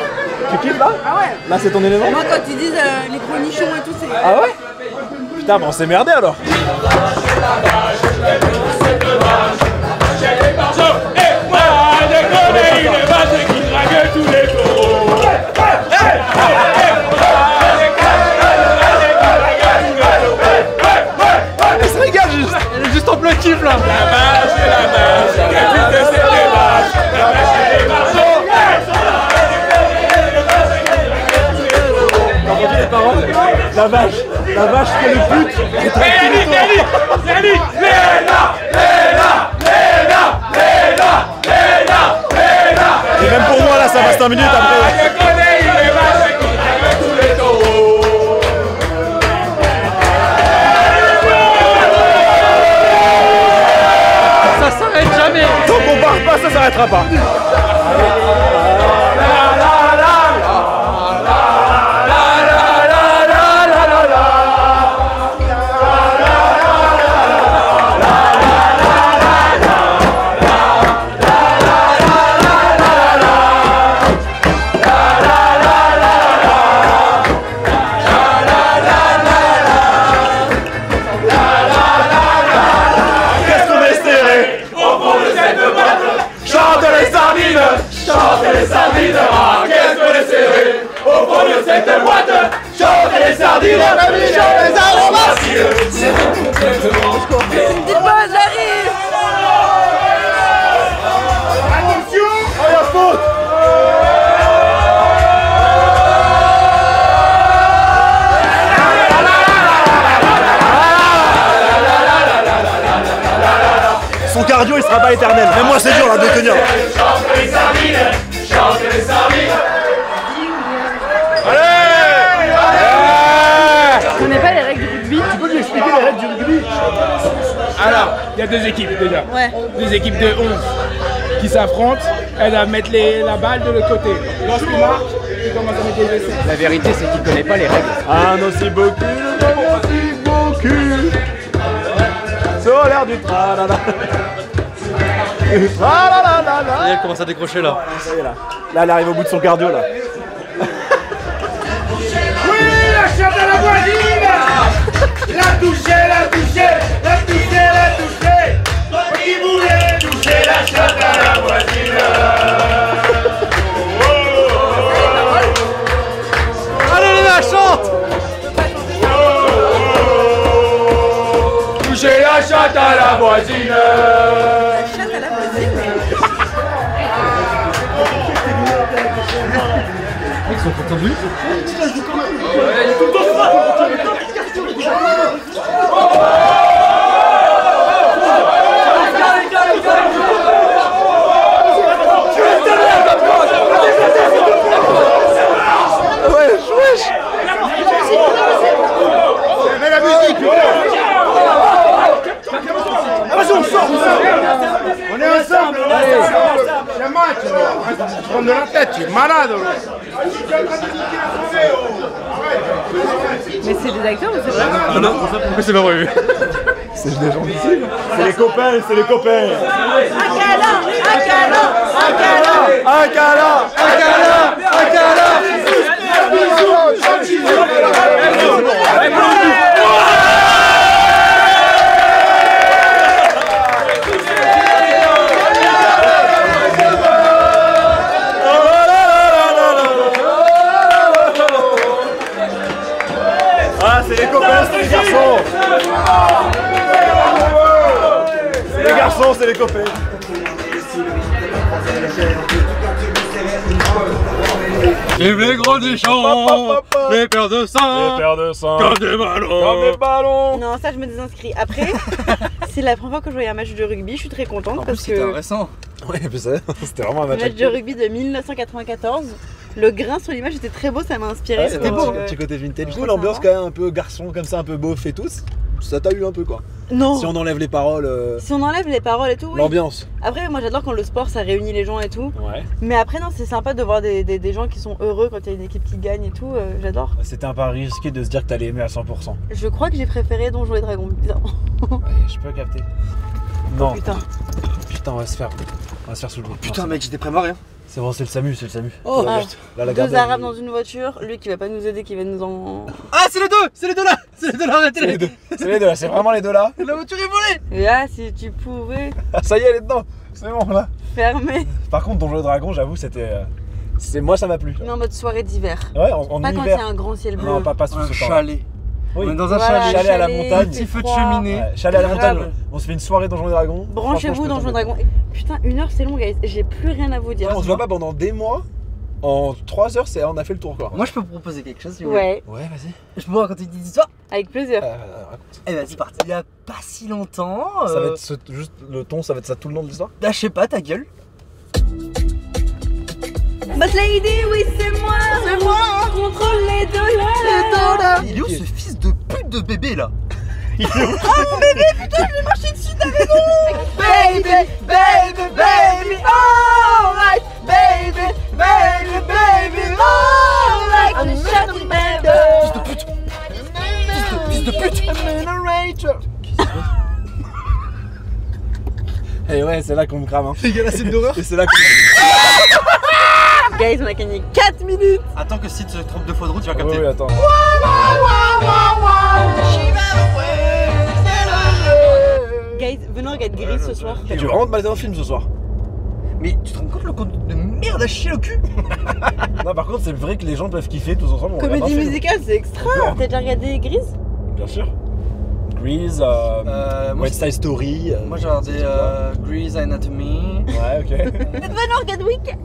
Tu kiffes là? Ah ouais. Là c'est ton élément? Moi quand ils disent les gros nichons et tout, c'est... Ah ouais? Putain mais on s'est merdé alors. Elle se régale juste. Elle est juste en plein kiff là. La vache que le pute. Et même pour moi là ça va 5 minutes après. Ça s'arrête jamais. Tant qu'on part pas, ça s'arrêtera pas. Son cardio il sera pas éternel. Même moi c'est dur là de tenir. Je connais pas les règles du rugby. Tu peux lui expliquer les règles du rugby? Alors, il y a deux équipes déjà. Ouais. Deux équipes de 11 qui s'affrontent. Elles doivent mettre la balle de l'autre côté. Lorsqu'ils marquent, ils commencent à mettre des essais. La vérité, c'est qu'il connaît pas les règles. Un aussi beau cul, un aussi beau cul. Solaire du tralala. Tralala. Elle commence à décrocher là. Ça y est là. Là elle arrive au bout de son cardio là. Oui, la chatte à la voisine. La toucher, la toucher, la toucher, la toucher. Qui voulait toucher la chatte à la voisine? Allez les gars, chante. Toucher la chatte à la voisine. La chatte à la voisine. Ils sont contents de lui. Mets la musique. Vas-y on sort. On est ensemble, là. C'est un match, là. Tu prends de la tête, tu es malade. Mais c'est des acteurs ou c'est vrai? Ah non, c'est pas vrai. C'est des gens d'ici. C'est les copains, c'est les copains. Un câlin, un câlin, un câlin. Un câlin, un câlin, un câlin. Ah, c'est les copains, c'est les garçons. C'est les garçons, c'est les copains. Vive les gros des champs, les paires de sang, comme des ballons. Non, ça je me désinscris. Après, c'est la première fois que je voyais un match de rugby, je suis très contente parce C'était que récent. Ouais, c'était vraiment un le match. match de rugby de 1994, le grain sur l'image était très beau, ça m'a inspiré. C'était pour, beau, petit côté vintage. Du coup, ça l'ambiance va. quand même un peu garçon, comme ça, un peu beauf et tout, ça t'a eu un peu quoi. Non. Si on enlève les paroles, Si on enlève les paroles et tout, oui. l'ambiance. Après, moi j'adore quand le sport ça réunit les gens et tout. Ouais. Mais après, non, c'est sympa de voir des gens qui sont heureux quand il y a une équipe qui gagne et tout. J'adore. C'était un pari risqué de se dire que t'allais aimer à 100%. Je crois que j'ai préféré Donjons et Dragons, bizarrement. Ouais, je peux capter. Non. Putain. Putain, on va se faire soulever. Putain, mec, j'étais préparé. Hein. C'est bon, c'est le SAMU, c'est le SAMU. Oh, Là, la garde deux à arabes vue. dans une voiture, lui qui va pas nous aider, qui va nous en. Ah, c'est les deux là. C'est les deux là, arrêtez-les. C'est les deux là, c'est vraiment les deux là. La voiture est volée. Et là, si tu pouvais Ah, ça y est, elle est dedans. C'est bon là. fermer. Par contre, Donjons et Dragons, j'avoue, moi ça m'a plu. Mais en mode soirée d'hiver. Ouais, en Pas quand il y hiver. a un grand ciel bleu. Non, pas sous Un ce temps. chalet. Oui. On est dans un Voilà, chalet. Chalet à la chalet, montagne. il fait Petit feu de froid. cheminée. Ouais, chalet à la montagne. Grave. On se fait une soirée Donjons et Dragons. Branchez-vous Franchement, Donjons et je Dragons. Putain, 1 heure c'est long, guys. J'ai plus rien à vous dire. On se voit pas pendant des mois. En 3 heures, on a fait le tour quoi. Moi je peux vous proposer quelque chose si vous voulez. Ouais, Ouais, vas-y. Je peux vous raconter une petite histoire. avec plaisir. Raconte. Eh ben c'est parti. Il y a pas si longtemps. Ça va être juste le ton, ça va être ça tout le long de l'histoire. Bah je sais pas, ta gueule. Boss Lady, oui c'est moi. C'est moi. Contrôle les dollars. Il est où ce fils de pute de bébé là? Oh mon bébé, putain, je l'ai marché dessus, t'as raison. Baby, baby, baby, alright. Baby, baby, baby, alright. On est chatting baby. Fils de pute. Fils de pute. Et ouais, c'est là qu'on me crame. Hein. Les gars, la scène d'horreur. Et c'est là qu'on. Guys, on a gagné 4 minutes. Attends que si tu te trompes 2 fois de route, tu vas Oui, capter. oui, attends. Guys, venez on regarde Gris ce soir. Tu veux vraiment te balader dans le film ce soir? Mais tu te rends compte le compte de merde à chier le cul? Non, par contre, c'est vrai que les gens peuvent kiffer tous ensemble. on regarde un Comédie film. musicale, c'est extra. D'accord. T'as déjà regardé Gris? Bien sûr. Grease, moi, West Side Story. Moi j'ai regardé Grey's Anatomy. Ouais, ok. Venez on regarde Weekend.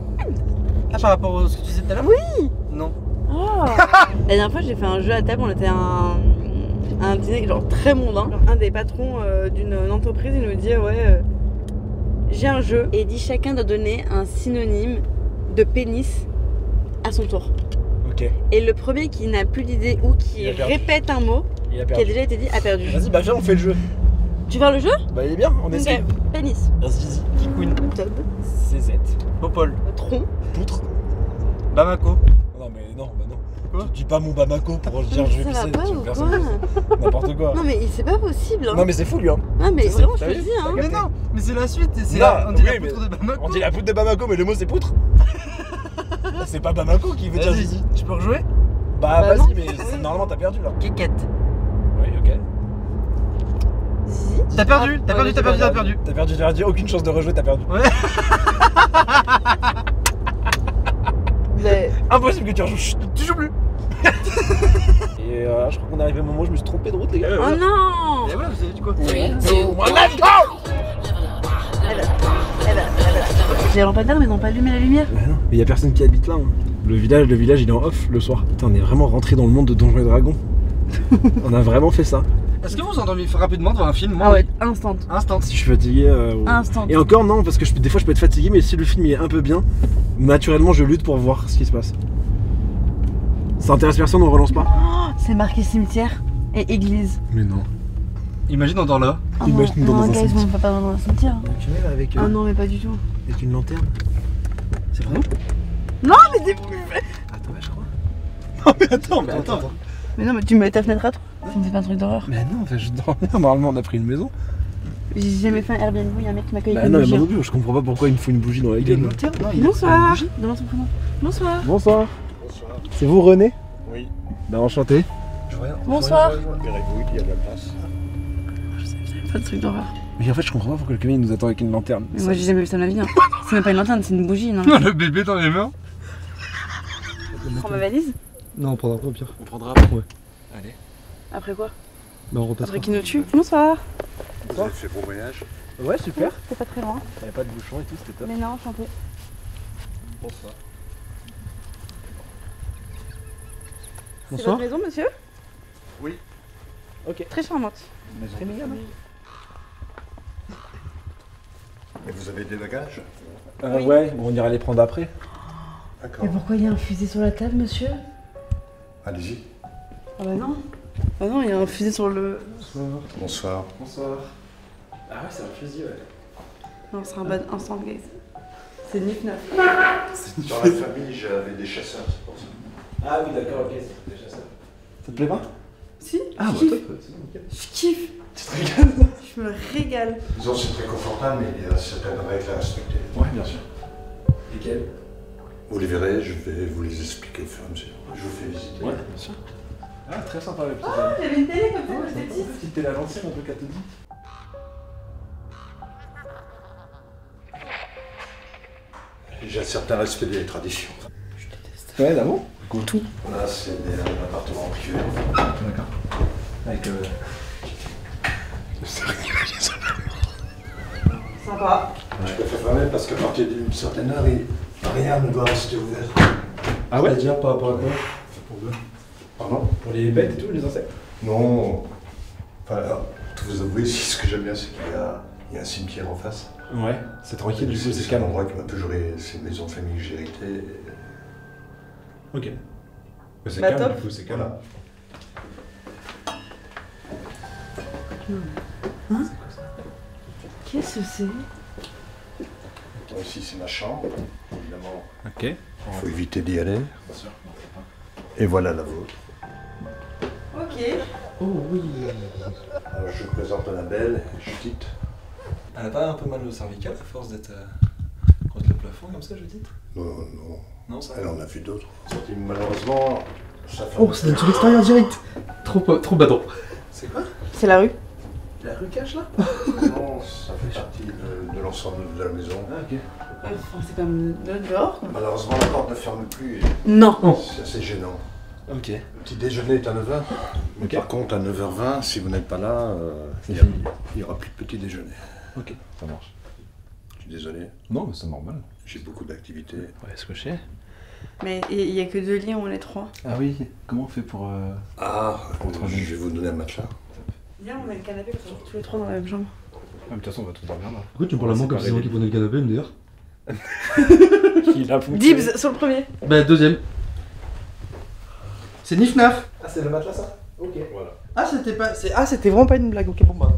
Ah, par rapport à ce que tu disais tout à l'heure? Oui. Non. Oh. La dernière fois, j'ai fait un jeu à table. On était à un dîner genre très mondain. Genre, un des patrons d'une entreprise, il nous dit ouais, j'ai un jeu et il dit chacun doit donner un synonyme de pénis à son tour. Ok. Et le premier qui n'a plus d'idée ou qui Il a perdu. répète un mot Il a qui a perdu. déjà été dit a perdu. Vas-y, bah viens, on fait le jeu. Tu veux faire le jeu? Bah, il est bien, on essaie. Ok. Pénis. Vas-y, Kikoun. Tub. CZ. Popol. Tronc. Poutre. Bamako. Non, mais non, bah non. Quoi? Tu dis pas mon Bamako pour dire je vais Ça va pisser. pas tu ou veux quoi? faire ça. N'importe quoi. Non mais c'est pas possible hein. Non, mais c'est fou lui, hein. Non mais C'est- vraiment je t'as te le vu? dis hein. Mais non, mais c'est la suite. C'est Non, on dit oui, la mais- poutre de Bamako. On dit la poutre de Bamako, mais le mot c'est poutre. C'est pas Bamako qui veut dire Vas-y, zizi. je peux rejouer? Bah, Bah vas-y, non. mais normalement t'as perdu là. Kékette. Oui, ok. Zizi. T'as perdu, t'as Ah, perdu, ouais, t'as perdu, t'as perdu. T'as perdu, t'as dit aucune chance de rejouer, t'as perdu. Ouais. Mais- Impossible que tu rejoues. Chut, tu joues plus. Et je crois qu'on est arrivé au moment où je me suis trompé de route, les gars. Oh non. Et voilà, vous avez dit quoi? J'ai la lampadaire mais ils n'ont pas allumé la lumière. Bah non, mais y a personne qui habite là. Hein. Le village il est en off le soir. Putain, on est vraiment rentré dans le monde de Donjons et Dragons. On a vraiment fait ça. Est-ce que vous endormez rapidement devant un film? Moi, Ah ouais, instant. Instant. Si je suis fatigué. Instant. Et encore non, parce que des fois je peux être fatigué, mais si le film il est un peu bien, naturellement je lutte pour voir ce qui se passe. Ça intéresse personne, on relance pas. Oh, c'est marqué cimetière et église. Mais non. Imagine on dort là. Oh Imagine non, dans un guys, cimetière. on va pas dans un cimetière. Tu mets là avec, Ah non mais pas du tout. avec une lanterne. C'est vrai? Non mais t'es... Attends, bah, je crois. Non mais attends. Mais non mais tu mets ta fenêtre à toi. Ça me fait pas un truc d'horreur. Mais non, enfin, je dormais. Normalement on a pris une maison. J'ai jamais fait un Airbnb, il y a un mec qui m'accueille Bah avec non, une mais moi bougie. non plus, je comprends pas pourquoi il me faut une bougie dans la gueule. Bonsoir. Demande son prénom. Bonsoir. Bonsoir. C'est vous René? Oui. Bah enchanté. Bonsoir. Verrez-vous, il y a de la place. Pas de truc d'horreur. Mais en fait je comprends pas pourquoi le camion nous attend avec une lanterne. Mais moi j'ai jamais vu ça de ma vie. Hein. C'est même pas une lanterne, c'est une bougie. Non. Le bébé dans les mains. Prends ma valise. Non, on prendra pas au pire. On prendra après. Ouais. Allez. Après quoi? Bah on repassera. Après qui nous tue. Bonsoir. Vous avez fait bon voyage. Ouais, super. C'est pas très loin. Y'avait pas de bouchon et tout, c'était top. Mais non, enchanté. Bonsoir. C'est votre maison, monsieur? Oui. Ok. Très charmante. Maison Très de mignon. famille. Et vous avez des bagages? Oui. Ouais, on ira les prendre après. D'accord. Mais pourquoi il y a un fusil sur la table, monsieur? Allez-y. Ah bah non. Ah non, il y a un fusil sur le... Bonsoir. Bonsoir. Ah ouais, c'est un fusil, ouais. Non, c'est un bad instant, guys. C'est 9-9. Dans la famille, j'avais des chasseurs, c'est pour ça. Ah oui, d'accord, ok, c'est déjà ça. Ça te plaît pas? Si, Ah, je bah kiffe. top, c'est bon, nickel. Je kiffe. Tu te régales? Je me régale. Disons, c'est très confortable, mais il y a certaines règles à respecter. Ouais, bien sûr. Lesquelles? Vous les verrez, je vais vous les expliquer au fur et à mesure. Je vous fais visiter. Ouais, bien sûr. Ah, très sympa le petit. Il y avait une télé comme ça, j'étais petite. Petite quitter la gentille, un truc à te dire. J'ai un certain respect des traditions. Ouais, d'abord. Tout. Là, c'est un appartement privé. D'accord. Avec Sympa. Je préfère fermer parce qu'à partir d'une certaine heure, rien ne doit rester ouvert. Ah ouais? C'est-à-dire par rapport à quoi? Pardon? Pour les bêtes et tout, les insectes? Non. Enfin, alors, pour tout vous avouer, ce que j'aime bien, c'est qu'il y a un cimetière en face. Ouais, c'est tranquille, du coup, c'est un calme. endroit qui m'a toujours... C'est une maison de famille que j'ai héritée. Ok. C'est Bah, calme, top. du coup, c'est calme. Voilà. Qu'est-ce que c'est? Bon, ici, c'est ma chambre. Évidemment, Ok. il faut éviter d'y aller. Et voilà la vôtre. Ok. Oh oui. Alors, je vous présente Annabelle, Judith. Elle a pas un peu mal au cervical à force d'être contre le plafond comme ça, Judith? Non, non. Non, ça Elle en a vu d'autres. Malheureusement, sa femme... Oh, ça donne sur l'extérieur direct. Trop badon. C'est quoi? C'est la rue. La rue cache là? Non, ça fait partie de l'ensemble de la maison. Ah, ok. Enfin, c'est comme dehors. Quoi. Malheureusement, la porte ne ferme plus. Et Non. c'est assez gênant. Ok. Le petit déjeuner est à 9h. Mais Ok. par contre, à 9h20, si vous n'êtes pas là, il n'y aura plus de petit déjeuner. Ok, ça marche. Je suis désolé, Non, mais c'est normal. j'ai beaucoup d'activités. Ouais, ce que je sais. Mais il y a que 2 lits, on est 3. Ah oui, comment on fait pour... Je vais vous donner un matelas. Viens, on a le canapé, tous les 3 dans la même chambre. De toute façon, on va tous dormir là. Pourquoi tu me parles à moi comme si c'est moi qui prenais le canapé, d'ailleurs? Il a fonctionné. Dibs sur le premier. Bah, deuxième. C'est Nif-Naf. Ah, c'est le matelas ça? Ok. Voilà. Ah, c'était vraiment pas une blague, ok, bon bah.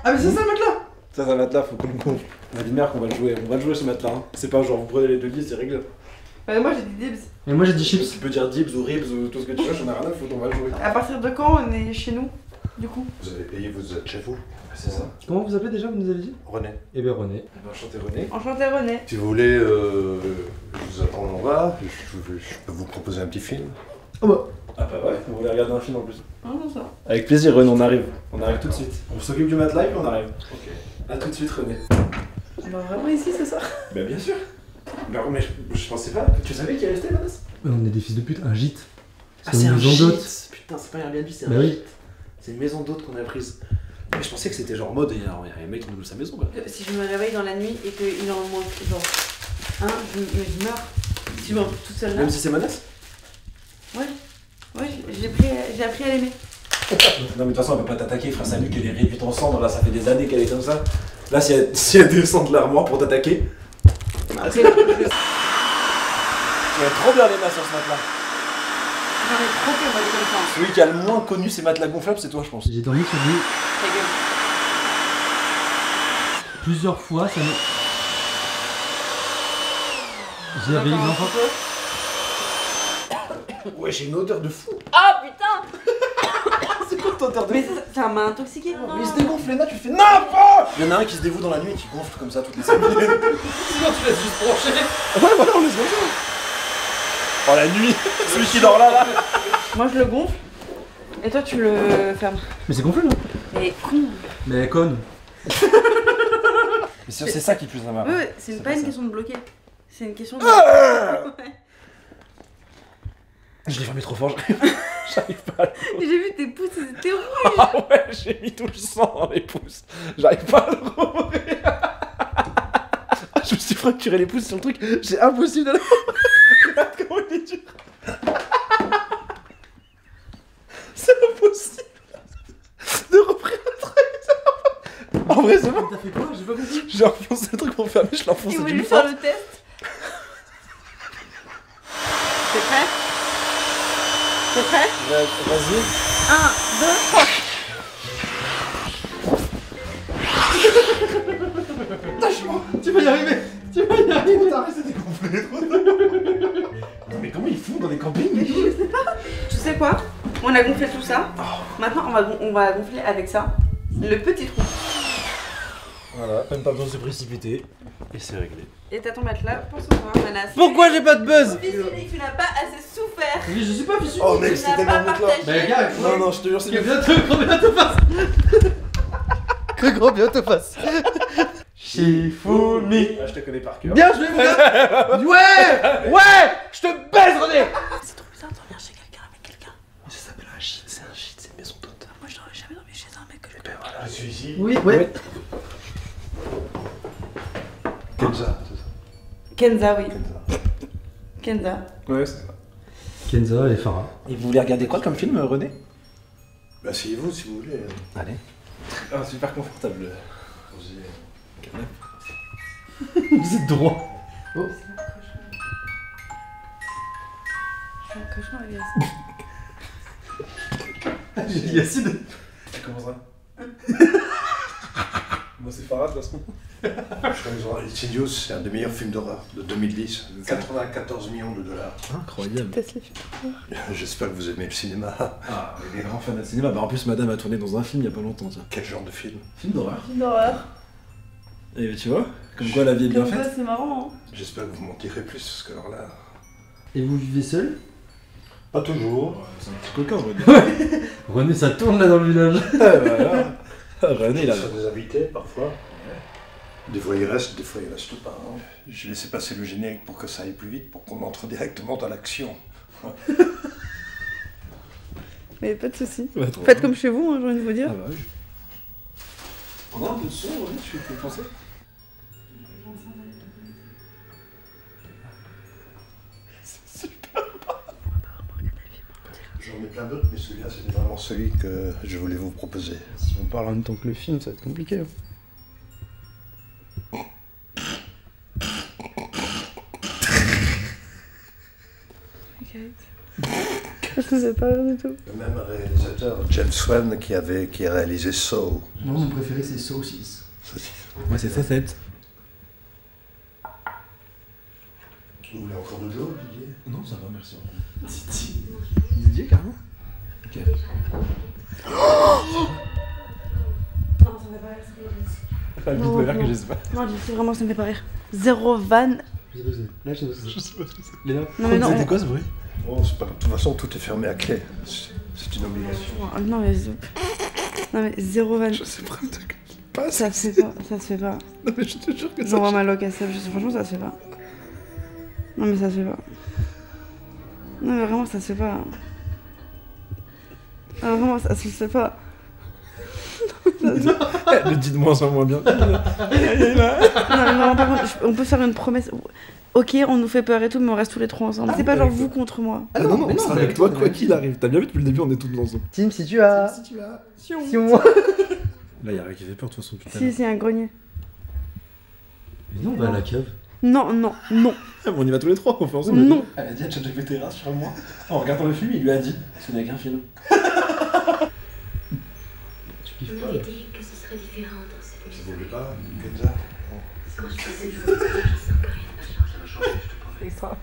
Ah, mais c'est ça le matelas. Ça, c'est un matelas, faut qu'on le gonfle. On a dit merde qu'on va le jouer. On va le jouer ce matelas. Hein. C'est pas genre vous prenez les deux lits, c'est réglé. Moi j'ai dit Dibs. Et moi j'ai dit chips. Tu peux dire dibs ou ribs ou tout ce que tu veux, j'en ai rien à foutre, on va le jouer. À partir de quand on est chez nous, du coup? Vous avez payé, vous êtes chez vous. C'est ça. Comment vous appelez déjà, vous nous avez dit? René. Eh bien, René. Enchanté René. Enchanté René. Si vous voulez, je vous attends en bas. Je peux vous proposer un petit film. Oh bah. Ah bah ouais, vous voulez regarder un film en plus. Ah non, ça. Avec plaisir René, on arrive. On arrive tout de suite. On s'occupe du matelas et puis on arrive. Ok. A tout de suite René. On va vraiment ici ce soir? Bah bien sûr. Bah mais je pensais pas. Tu savais qu'il restait Vanessa? On est des fils de pute, un gîte. Ah c'est un maison gîte. d'hôte. Putain, c'est pas un Airbnb, c'est Bah un oui. gîte. C'est une maison d'hôte qu'on a prise. Mais je pensais que c'était genre en mode, il y a un mec qui nous loue sa maison quoi. Si je me réveille dans la nuit et qu'il en manque genre je meurs. Si je me retrouve toute seule là. Même si c'est Manès? Ouais, j'ai appris à l'aimer. Non mais de toute façon elle va pas t'attaquer, frère, salut qu'elle est réduite en cendres, là ça fait des années qu'elle est comme ça. Là si elle descend de l'armoire pour t'attaquer. Après, Tu vas trop bien les mains sur ce matelas. j'en ai trop fait moi des comme ça. Celui qui a le moins connu ces matelas gonflables c'est toi je pense. J'ai dormi sur lui Ta gueule. plusieurs fois, ça me. J'ai réveillé Encore un l'enfant. petit peu. Ouais j'ai une odeur de fou. Ah putain. C'est quoi ton odeur de Mais fou? ça m'a intoxiqué. Mais il se dégonfle Léna, tu fais NAPA! Il y en a un qui se dévoue dans la nuit et qui gonfle comme ça toutes les 5 minutes. Sinon tu laisses juste brancher. Ouais voilà on laisse brancher. Oh la nuit. Celui qui dort là. Moi je le gonfle et toi tu le fermes. Mais c'est gonflé là. Mais con. Mais conne. Mais c'est ça qui pue la marre. Ouais, c'est pas une question de bloquer. C'est une question de. Ouais. Je l'ai fermé trop fort, j'arrive pas à le... J'ai vu tes pouces, ils étaient rouges. Ah ouais, j'ai mis tout le sang dans les pouces. J'arrive pas à le rouvrir. Je me suis fracturé les pouces sur le truc, c'est impossible de le regarde comment il est dur. C'est impossible de reprendre le truc. En vrai, c'est bon. T'as fait quoi? J'ai pas compris. J'ai enfoncé le truc pour fermer, je l'ai Tu enfoncé voulais d'une faire force. le test? T'es prêt? T'es prêt? Vas-y. 1, 2, 3. Tu vas y arriver. Tu vas y arriver. T'as arrêté de gonfler trop. Mais comment ils font dans des campings? Je sais pas. Tu sais quoi? On a gonflé tout ça. Maintenant, on va gonfler avec ça le petit trou. Voilà, même pas besoin de se précipiter. Et c'est réglé. Et t'as ton matelas pour ce soir, Manas. Pourquoi j'ai pas de buzz? Fils tu n'as pas assez souffert. Mais je suis pas fissuré. Oh mec, c'était tellement bon là. Bah gars, Non, non, je te jure, c'est que bien. bientôt, gros bientôt passe. Que gros bientôt passe. Shifumi. Ah, je te connais par cœur. Bien joué mon gars. Ouais. Ouais. Je te baise René. C'est trop bizarre de dormir chez quelqu'un avec quelqu'un. Ça s'appelle un gîte, c'est un gîte, c'est une maison d'hôte. Moi je n'aurais jamais dormi chez un mec que je Ben voilà. Je suis ici. Oui, ouais. Kenza, c'est ça. Kenza, oui. Kenza. Kenza. Ouais, c'est ça. Kenza et Farah. Et vous voulez regarder quoi comme film, René? Bah, asseyez-vous si vous voulez. Allez. Ah, super confortable. Vous êtes droit. Oh. Je suis un cauchemar avec Yacine. J'ai dit Yacine. Comment ça? Moi, c'est Farah de toute façon. Insidious, c'est un des meilleurs films d'horreur de 2010. 94 millions de dollars. Incroyable. J'espère que vous aimez le cinéma. Ah, il est grand fan de cinéma. Bah, en plus, madame a tourné dans un film il y a pas longtemps, tiens. Quel genre de film? Film d'horreur. Film d'horreur. Et tu vois, comme quoi la vie est bien Comme faite. ça, c'est marrant. Hein. J'espère que vous m'en direz plus, parce que alors là... Et vous vivez seul? Pas toujours. C'est un petit coquin, René. René, ça tourne là dans le village. Voilà. René, il a... Sur des invités, parfois. Des fois il reste pas. Hein. J'ai laissé passer le générique pour que ça aille plus vite, pour qu'on entre directement dans l'action. Mais pas de soucis. Ouais, trop Faites bien. comme chez vous, hein, j'ai envie de vous dire. Ah bah oui. On a un peu de son, René, tu peux penser? J'en ai plein d'autres, mais celui-là, c'était vraiment celui que je voulais vous proposer. Si on parle en même temps que le film, ça va être compliqué. Je ne sais pas rien du tout. Le même réalisateur, James Wan, qui a réalisé Saw. Moi, mon préféré, c'est Saw 6. Moi, c'est ça, 7. Vous voulez encore de l'eau, Didier? Non, ça va, merci. Didier, carrément. Ok. Non, ça me fait pas rire, c'est Pas le but de l'air que je sais pas. Non, dis vraiment, ça me fait pas rire. Zéro van. Là, je sais pas. Léna, Non, mais non. c'était quoi ce bruit? Bon, c'est pas... De toute façon, tout est fermé à clé. C'est une obligation. Non, mais. Non, mais zéro van. Je sais pas de quoi il passe. Ça se fait pas, ça se fait pas. Non, mais je te jure que ça. J'envoie ma loc à Seb, franchement, ça se fait pas. Non, mais ça se fait pas. Non, mais vraiment, ça se fait pas. Ah, vraiment, ça se fait pas. Elle le dit de moins en moins bien. Non, mais vraiment, par contre, on peut faire une promesse. Ok, on nous fait peur et tout, mais on reste tous les trois ensemble. C'est pas genre vous contre moi. Ah non, on sera avec toi quoi qu'il arrive. T'as bien vu depuis le début, on est tous ensemble. Tim, si tu as. Si on. Si on. Là, y'a rien qui fait peur de toute façon, putain. Si, c'est un grenier. Mais non, on va à la cave. Non, non, non. On y va tous les trois, on fait ensemble. Non. Elle a dit à ChatGPT, rassure-moi. En regardant le film, il lui a dit. Ce n'est qu'un film. Tu kiffes Je pas m'ai là? dit que ce serait différent dans cette Vous maison. voulez pas, Kenza? Quand je faisais le jour, je sens que rien n'a changé. C'est extra.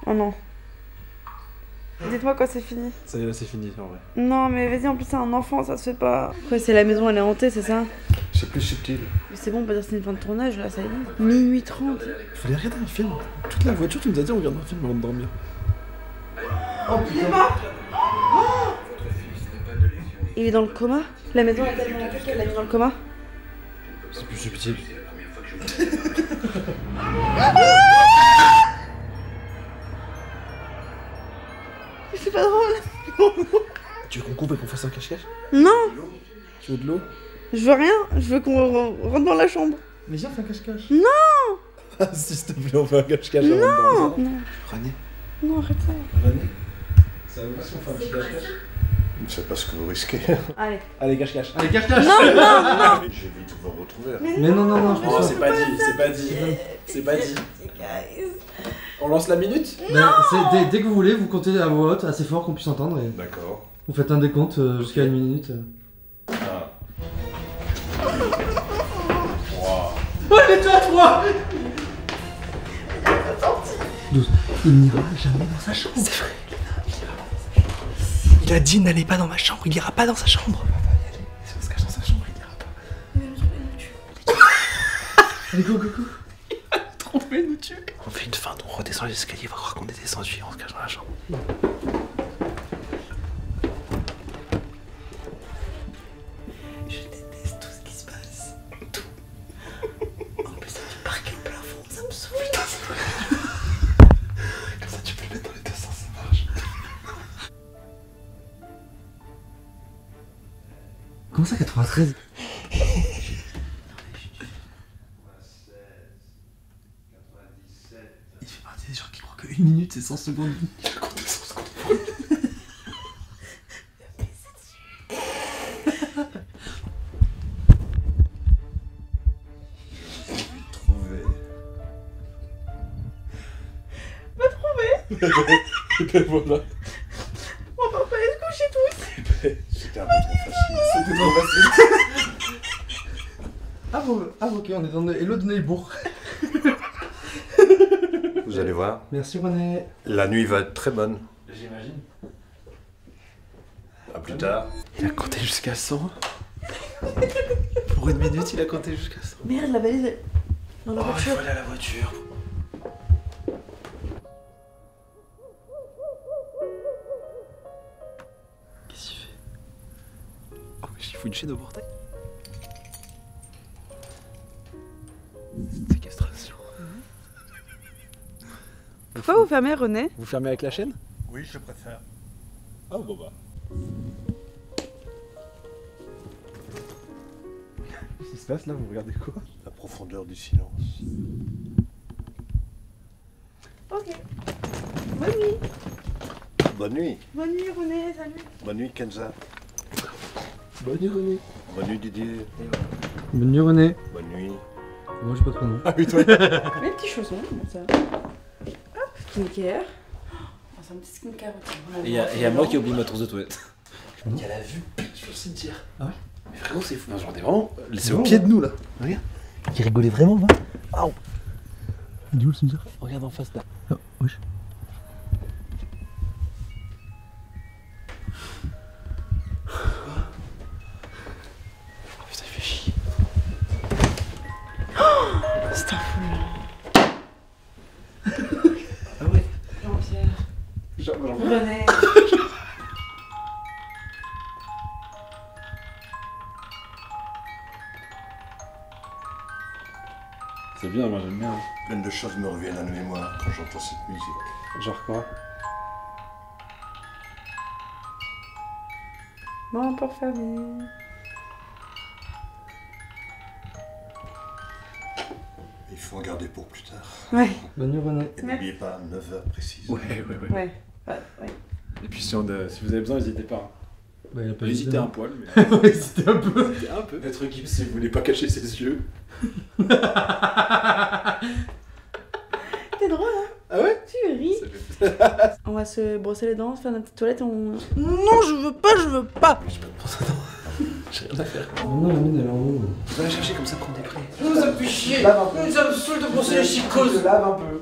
Oh non. Dites-moi quand c'est fini. Ça y est, là, c'est fini en vrai. Non, mais vas-y, en plus, c'est un enfant, ça se fait pas. Après, c'est la maison, elle est hantée, c'est ça? C'est plus subtil. Mais c'est bon, on peut dire que c'est une fin de tournage, là, ça y est. Minuit 30. Il fallait regarder un film. Toute la voiture, tu nous as dit on regarde un film avant de dormir. Oh putain! Il est dans le coma? La maison est tellement hantée qu'elle l'a mis dans le coma? C'est plus subtil. C'est pas drôle. Tu veux qu'on coupe et qu'on fasse un cache-cache? Non, Tu veux de l'eau? je veux rien. Je veux qu'on rentre dans la chambre. Mais viens, fais un cache-cache. Non. Ah, s'il te plaît, on fait un cache-cache avant de dormir. Non. René. Non, arrête ça. René. Ça va si on fait un petit cache-cache? Je ne sais pas ce que vous risquez. Allez. Allez, cache-cache. Allez, cache-cache! Non, non, non. Je vais vite vous retrouver. Mais non, non, non, je Oh, pense c'est pas dit, c'est pas dit. C'est pas dit. On lance la minute? Ben, dès que vous voulez, vous comptez à voix haute, assez fort qu'on puisse entendre, et D'accord. vous faites un décompte jusqu'à une minute. Ouais, mais toi, 3! 12. Il n'ira jamais dans sa chambre. C'est vrai. Il a dit n'allez pas dans ma chambre, il ira pas dans sa chambre. Si on se cache dans sa chambre, il ira pas. Allez, go, go, go. Trompé, nous tuer. On fait une feinte, on redescend les escaliers, on va croire qu'on est descendu et on se cache dans la chambre. Je déteste tout ce qui se passe. Tout. En plus, ça me parque le plafond, ça me saoule. Comme ça, tu peux le mettre dans les deux sens, ça marche. Comment ça, 93? Il fait partie des gens qui croient que 1 minute c'est 100 secondes. Il a compté 100 secondes. Me trouver. Et ben voilà. On va pas aller se coucher tous. C'était un peu trop facile. C'était trop facile. Ah ok, on est dans le Hello de Neighbour. Vous allez voir. Merci René. La nuit va être très bonne. J'imagine. À plus tard. Il a compté jusqu'à 100. Pour 1 minute, il a compté jusqu'à 100. Merde, la valise est dans la Il voiture. faut aller à la voiture. Qu'est-ce qu'il fait? Oh, mais il fout une chaîne au portail. Séquestration. Pourquoi vous fermez, René? Vous fermez avec la chaîne? Oui, je préfère. Ah bon bah. Qu'est-ce qui se passe là? Vous regardez quoi? La profondeur du silence. Ok. Bonne nuit. Bonne nuit. Bonne nuit, René. Salut. Bonne nuit, Kenza. Bonne nuit René. Bonne nuit, Didier. Bonne nuit René. Bonne nuit. Moi j'ai pas de prénom. Ah oui, toi. Les petits chaussons, comme ça. Hop, skincare. Oh, c'est un petit skincare. Et il y a moi qui oublie ma trousse de toilette. Il y a la vue sur le cimetière. Ah ouais? Mais frérot, c'est fou. Genre, on est vraiment. C'est au pied de nous là. Regarde. Il rigolait vraiment, va. Ah, Il est où le cimetière? regarde en face là. Oh, wesh. Oh putain, il fait chier. C'est un fou. Ah ouais. Jean-Pierre. René. C'est bien, moi j'aime bien. Plein de choses me reviennent à la mémoire quand j'entends cette musique. Genre quoi? Bon, pour fermer. Il faut en garder pour plus tard. Ouais. Bonne nuit René. Et n'oubliez pas, 9h précises. Ouais. Ouais. Ouais. Et puis si vous avez besoin, n'hésitez pas. Bah, il a pas Hésitez hésité. un poil, mais. Hésitez un peu. C'était un peu. Maître Gibbs, si vous voulez pas cacher ses yeux. T'es drôle, hein? Ah ouais? Tu ris. On va se brosser les dents, faire notre petite toilette, on... Non, je veux pas. J'ai pas de brosse à dents. J'ai rien à faire. Non, la mine elle est en haut. Vous allez chercher comme ça, prendre des prêts. Nous ça me fait chier. Nous ça me saoule de brosser les chicoses. lave un peu.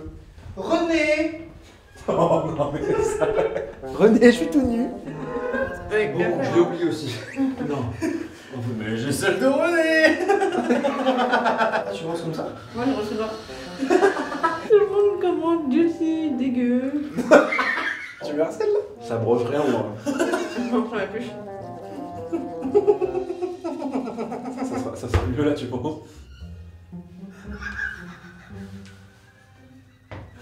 René. Oh non, mais ça. René, je suis tout nu. Avec Bon, je l'ai oublié aussi. Non. Mais j'ai celle de René. Tu roses comme ça? Moi, je reçois. Tout le monde commande Juicy, dégueu. Tu veux celle là? Ça broche rien, moi. On prend la pluche. Ça sera mieux là, tu penses?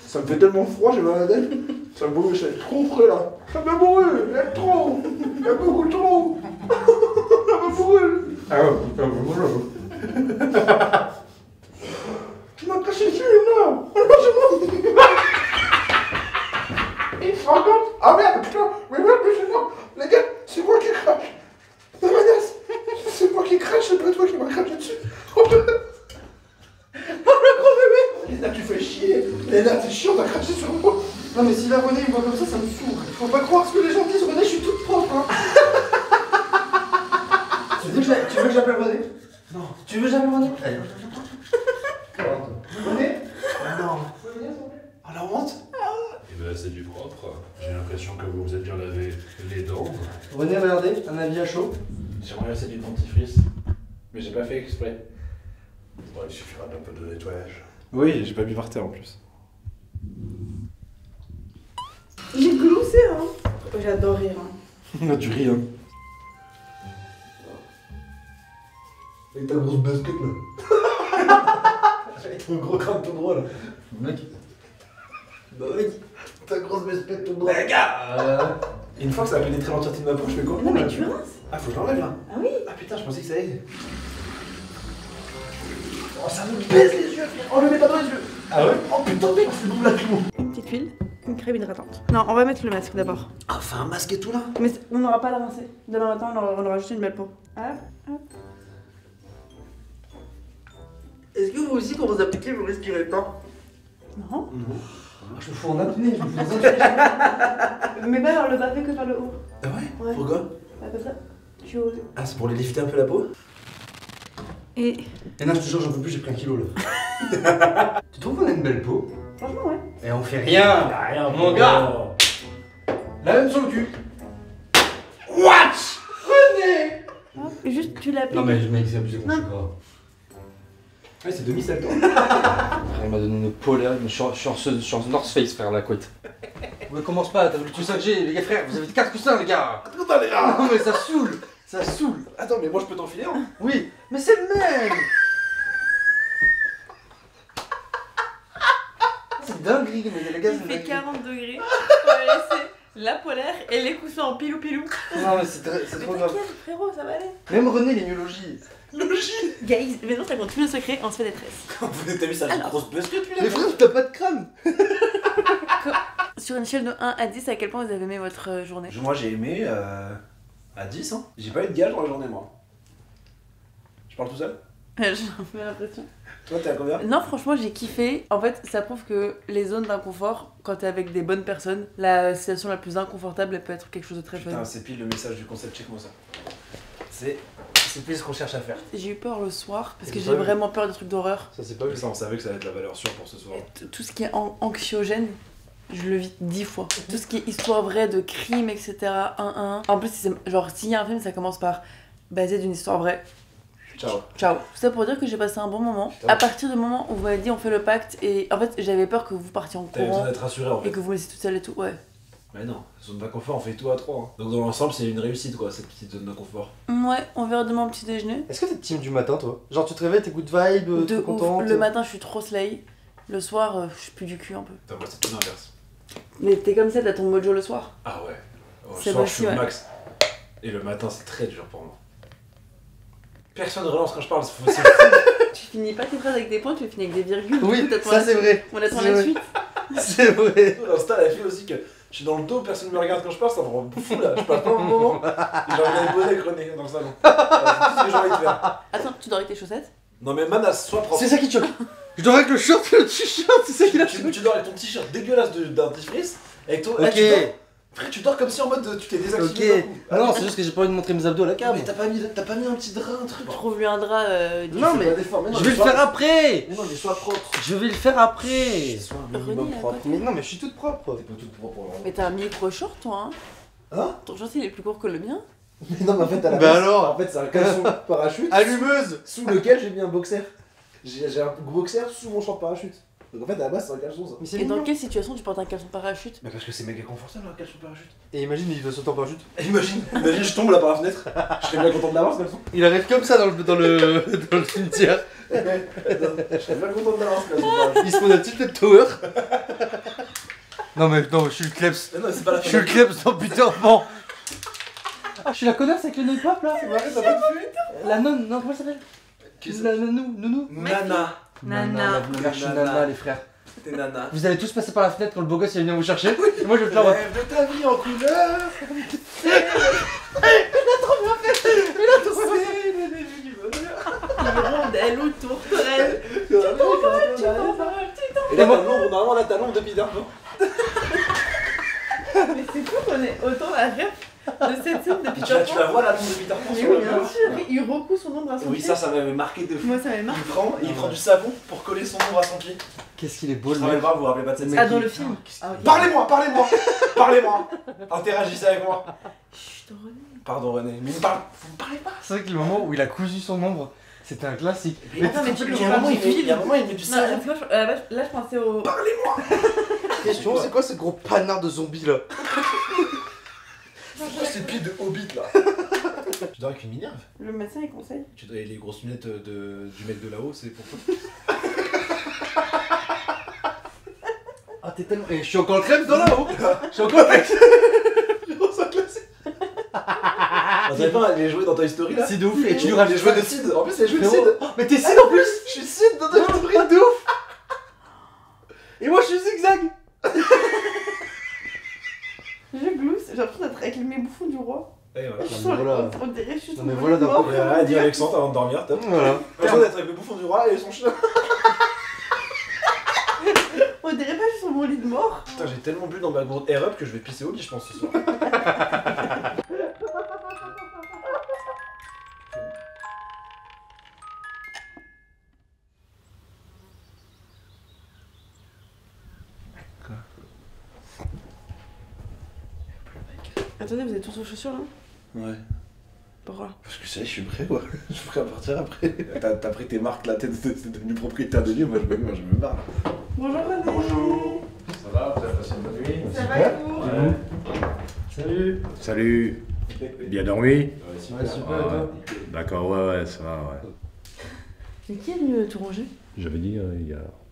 Ça me fait tellement froid, j'ai mal à la tête. Ça me brûle, je suis trop frais là. Ça me brûle, il y a trop. Il y a beaucoup trop. Ça me brûle. Ah ouais, putain, me brûle. Tu m'as craché dessus, là. Il se rend compte? Ah merde, putain. Mais merde, mais c'est moi. Les gars, c'est moi qui crache. La menace. C'est moi qui crache, c'est pas toi qui m'as craché dessus. Oh le gros bébé. Léna, tu fais chier. Léna, t'es chiant, t'as craché sur moi. Non, mais si la René il me voit comme ça me saoule. Faut pas croire ce que les gens disent, René, je suis toute propre. Hein. Tu veux que j'appelle René? Non. Tu veux que j'appelle René? Allez. René? Non. Oh la honte. Eh ben c'est du propre. J'ai l'impression que vous vous êtes bien lavé les dents. René, regardez, un avis à chaud. J'aimerais c'est du dentifrice. Mais j'ai pas fait exprès. Bon, il suffira d'un peu de nettoyage. Oui, j'ai pas bu par terre en plus. J'ai gloussé, hein. J'adore rire. Hein. Tu ris, hein. Avec ta grosse basket là. Avec ton gros crâne tout droit là. Mec. Bah oui. Ta grosse basket tout droit. Mais gars une fois que ça a pénétré l'entièreté de ma bouche, je fais quoi? Non, mais tu rinces. Ah, faut que je l'enlève là. Ah oui. Ah putain, je pensais que ça allait. Oh, ça me baise les yeux, frère. Oh, le mets pas dans les yeux. Ah ouais? Oh putain, mec, c'est double lacrymo. Une petite huile, une crème hydratante. Non, on va mettre le masque d'abord. Ah, enfin un masque et tout là. Mais on n'aura pas à la rincer. Demain matin, on aura juste une belle peau. Hop, hop. Est-ce que vous aussi, quand vous appliquez, vous respirez pas? Non. Je me fous en apnée, je me fous dans un Mais bah alors, le bas fait que par le haut. Ah ouais? Ouais. Pourquoi? Bah, comme ça. Tu oses. Ah, c'est pour les lifter un peu la peau? Et. Et non, je te jure, j'en peux plus, j'ai pris 1 kilo là. Tu trouves qu'on a une belle peau? Franchement, ouais. Et on fait rien. Rien, mon gars. La même sur le cul. What? René. Hop, juste tu l'appliques. Non mais mec, c'est abusé, je sais pas. Ouais, c'est demi-sel toi. Il m'a donné une polaire, je suis en North Face, frère, la couette. Ouais, commence pas, t'as vu le coussin que j'ai, les gars, frère, vous avez 4 coussins, les gars. Attends, les gars. Non mais ça saoule, ça saoule. Attends, mais moi je peux t'enfiler, hein? Oui, mais c'est le même. C'est dinguerie, mais les gars, Il c'est fait dinguerie. 40 degrés. On va laisser la polaire et les coussins en pilou-pilou. Non mais c'est Mais trop grave. t'inquiète, frérot, ça va aller. Même René, les myologies. Logique. Guys, maintenant ça compte plus le secret, on se fait des tresses. T'as vu ça, une grosse basket lui là? Mais frère, t'as pas de crâne. Sur une échelle de 1 à 10, à quel point vous avez aimé votre journée? Moi j'ai aimé à 10, hein. J'ai pas eu de gage dans la journée, moi. Je parle tout seul? J'ai un peu l'impression. Toi, t'es à combien? Non, franchement, j'ai kiffé. En fait, ça prouve que les zones d'inconfort, quand t'es avec des bonnes personnes, la situation la plus inconfortable, elle peut être quelque chose de très fun. Putain, c'est pile le message du concept, check-moi ça. C'est pile ce qu'on cherche à faire. J'ai eu peur le soir, parce que C'est j'ai pas vu. vraiment peur des trucs d'horreur. Ça, c'est pas vu ça, on savait que ça allait être la valeur sûre pour ce soir. Tout ce qui est anxiogène, je le vis 10 fois. Tout ce qui est histoire vraie de crime, etc. 1-1. En plus, genre, s'il y a un film, ça commence par basé d'une histoire vraie. Ciao. Ciao. Tout ça pour dire que j'ai passé un bon moment. Putain. À partir du moment où vous m'avez dit on fait le pacte, et en fait, j'avais peur que vous partiez en T'avais besoin courant d'être rassuré en fait. et que vous me laissiez toute seule et tout. Ouais. Mais non, zone d'inconfort, on fait tout à 3. Hein. Donc dans l'ensemble, c'est une réussite quoi, cette petite zone d'inconfort. Ouais, on verra demain au petit déjeuner. Est-ce que t'es team du matin, toi? Genre, tu te réveilles, t'es good vibe, De t'es ouf. contente? Le matin, je suis trop slay. Le soir, je suis plus du cul un peu. Putain, moi c'est tout l'inverse. Mais t'es comme ça, t'as ton mojo le soir. Ah ouais. Le C'est soir, vrai je suis au aussi, ouais. max. Et le matin, c'est très dur pour moi. Personne relance quand je parle, c'est fou. Tu finis pas tes phrases avec des points, tu les finis avec des virgules. Oui, Du coup, t'attends ça la c'est suite. vrai. On attend C'est la vrai. suite. C'est vrai. L'insta, elle a fait aussi que je suis dans le dos, personne me regarde quand je parle, ça me rend fou là. Je parle pas au moment. Et j'ai envie d'aller poser avec René dans le salon. Voilà, c'est tout ce que j'ai envie de faire. Attends, tu dors avec tes chaussettes? Non mais Manas, sois propre. C'est ça qui te choque. Je dors avec le short et le t-shirt, c'est ça qui la choque. Tu dors avec ton t-shirt dégueulasse d'un dentifrice, avec ton. Ok. Tu dors. Frère, tu dors comme si en mode tu t'es désactivé. Ok. Non, c'est juste que j'ai pas envie de montrer mes abdos à la Ah, cam. mais t'as pas mis un petit drap, un truc. Trouve-lui un drap. Non, mais pas d'effort, mais non, je vais mais le faire après. Mais non, mais sois propre. Je vais le faire après. Sois un René, minimum à propre. côté. Mais non, mais je suis toute propre. T'es pas toute propre pour Mais t'as un micro short, toi, hein? Hein? Ton short, il est plus court que le mien. Mais non, mais en fait, à la Bah base, alors en fait, c'est un caleçon parachute. Allumeuse. Sous lequel j'ai mis un boxer. J'ai un boxer sous mon short parachute. Donc en fait, à la base, c'est un caleçon ça. Mais c'est Et dans mignon. quelle situation tu portes un caleçon parachute? Mais parce que c'est méga confortable un caleçon parachute. Et imagine, il doit sauter en parachute. Imagine, je tombe là par la fenêtre. Je serais bien content de l'avoir ce caleçon. Il arrive comme ça dans le cimetière. Je serais bien content de l'avoir ce caleçon parachute. Il se pose un petit peu de tower. Non, mais non, je suis le kleps. Mais non, c'est pas la Je suis le kleps dans Peter Pan. Ah, je suis la connasse avec le nœud pop là. C'est vrai, t'as pas de fuite. La nonne, non, comment ça s'appelle? La nounou. Nana. Nana. Je suis Nana, les frères. T'es Nana. Vous allez tous passer par la fenêtre quand le beau gosse il va venir vous chercher. Et moi je vais te la voir. Rêve de ta vie en couleur. Hirondelle ou tourterelle. Et là, normalement, là, t'as l'ombre de Peter Pan. Mais c'est fou qu'on ait autant la rêve de cette scène de Peter Tu Pan. la vois, la l'ombre de Peter Pan Mais sur oui, le bien mur. sûr. Il recoue son ombre à son Oui, pied. ça m'avait marqué de fou. Moi, ça m'avait marqué. Il prend du savon pour coller son ombre à son pied. Qu'est-ce qu'il est beau Je le me mec. rappelle pas, vous vous rappelez pas de cette Le scène. Ah, dans le film. Ah, ok. Parlez-moi. Interagissez avec moi. Chut, René. Pardon René, mais vous me parlez pas. C'est vrai que le moment où il a cousu son ombre C'était un classique. Attends, mais tu il y a un moment, il met du Non, parce que moi, là, je pensais au. Parlez-moi. Question, c'est quoi ce gros panard de zombies là? C'est quoi ces pieds de hobbit là? Tu dors avec une minerve? Le médecin il conseille. Tu dois les grosses lunettes du mec de là-haut, c'est pourquoi? Ah t'es tellement... Et je suis encore le crème dans là-haut. Je suis encore avec... On s'en classé. On savait pas les jouets dans Toy Story là? C'est de ouf. Et tu lui rajoutes les jouets de Sid. En plus les jouets de Frérot. Sid. Oh, mais t'es Sid en plus. Je suis Sid dans Toy Story. De ouf. Et moi je suis zigzag. Je glousse, j'ai l'impression d'être avec mes bouffons du roi. Et voilà. Je suis mais voilà. on dirait que je suis Non, mais sur voilà, le mort. d'accord. Elle dit Alexandre avant de dormir, top. Voilà. L'impression d'être avec le bouffon du roi et son chien. On dirait pas que je suis sur mon lit de mort. Putain, j'ai tellement bu dans ma gourde Air Up que je vais pisser au lit, je pense, ce soir. Attendez, vous êtes tous aux chaussures là? Ouais. Pourquoi? Parce que ça y est, je suis prêt quoi. Je suis prêt à partir après. T'as pris tes marques là, t'es devenu propriétaire de lieu, moi je me barre. Bonjour René. Bonjour. Ça va, vous avez passé une bonne nuit? Ça va et vous? Ouais. Salut. Salut. Bien dormi? Ouais, super, toi. D'accord, ouais, ça va, ouais. Mais qui est venu tout ranger? J'avais dit,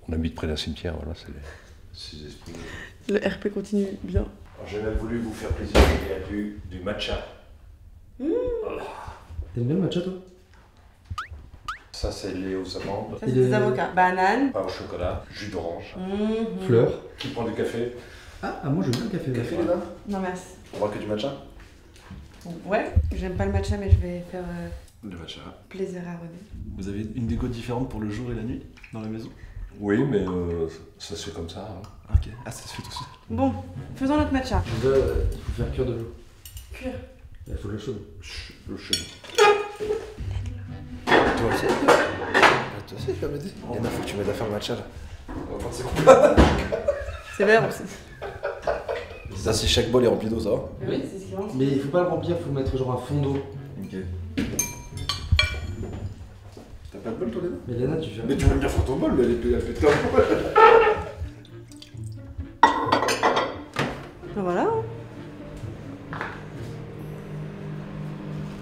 on habite près d'un cimetière, voilà, c'est les esprits. Le RP continue bien. J'ai même voulu vous faire plaisir, il y a du matcha. T'aimes bien le matcha toi? Ça, c'est lait aux amandes, Ça c'est des avocats. Banane. pain au chocolat, jus d'orange. Fleur. Qui prend du café? Ah, moi j'aime bien le café. Café les dames? Non merci. On voit que du matcha? Ouais, j'aime pas le matcha mais je vais faire Le matcha. plaisir à René. Vous avez une déco différente pour le jour et la nuit dans la maison? Oui, mais ça se fait comme ça. Hein. Ok. Ah, ça se fait tout seul. Bon, faisons notre matcha. Il faut faire cuire de l'eau. Cuire. Il faut de l'eau chaude. Le cheveu. Toi aussi? Toi aussi, tu vas m'aider? Léna, faut que tu m'aides à faire le matcha là. On va prendre ses coupes. C'est vert aussi. Ça, si chaque bol est rempli d'eau, ça va? Oui, c'est ce qui rentre. Mais il faut pas le remplir, faut mettre genre un fond d'eau. Ok. T'as pas de bol toi, Léna? Mais Léna, tu fais. Mais tu veux bien faire ton bol, mais elle pète comme bol. Voilà.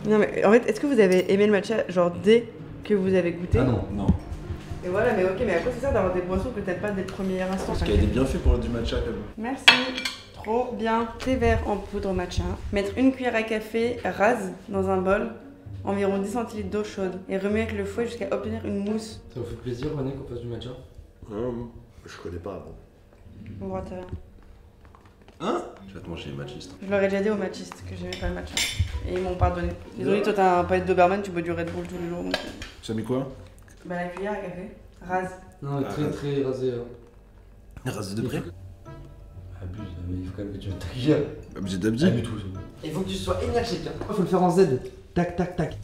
Non mais en fait, est-ce que vous avez aimé le matcha genre dès que vous avez goûté? Ah non. Non. Et voilà, mais ok, mais à quoi ça sert d'avoir des boissons que t'aimes pas dès le premier instant? Parce qu'il y a des bienfaits pour du matcha quand même. Merci. Trop bien. Thé vert en poudre matcha. Mettre une cuillère à café rase dans un bol, environ 10 centilitres d'eau chaude et remuer avec le fouet jusqu'à obtenir une mousse. Ça vous fait plaisir, René, qu'on fasse du matcha? Je connais pas avant. Au droit à rien. Hein? Tu vas te manger les machistes. Je leur ai déjà dit aux machistes que j'aimais pas le matcha. Et ils m'ont pardonné. Ils ont dit, toi t'as un palette Doberman, tu bois du Red Bull tous les jours. Donc... Tu as mis quoi? Bah la cuillère à café. Rase. Non, très rasé. Rasé de près? Abuse, mais il faut quand même que tu mettes ta cuillère. Abusé d'abdi? Pas du tout. Il faut que tu sois énergique. Il faut le faire en Z. Tac, tac, tac.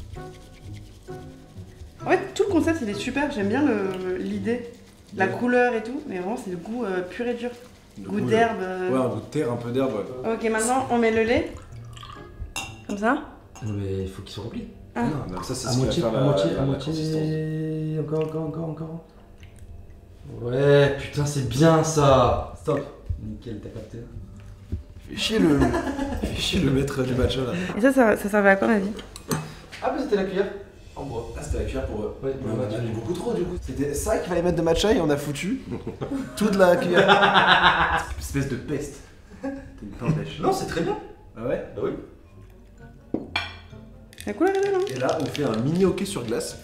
En fait, tout le concept il est super. J'aime bien l'idée, la couleur et tout. Mais vraiment, c'est le goût pur et dur. Goût d'herbe. Ouais, un goût de terre, un peu d'herbe, ouais. Ok, maintenant on met le lait. Comme ça. Non, mais il faut qu'il soit rempli. Ah. Non, ça c'est À ce qui va moitié, faire à la moitié. consistance. Encore. Ouais, putain, c'est bien ça. Stop. Nickel, t'as capté. Fais chier le maître du matcha là. Et ça servait à quoi ma vie? Ah, mais c'était la cuillère en bois. Ah, c'était la cuillère pour eux. Ouais, on a mis beaucoup trop du coup. C'était ça qu'il fallait mettre de matcha et on a foutu toute la cuillère. Espèce de peste. T'es une pain-bêche. Non, c'est très bien. Ah ouais? Bah oui. La couleur est belle, hein? Et là, on fait un mini hockey sur glace.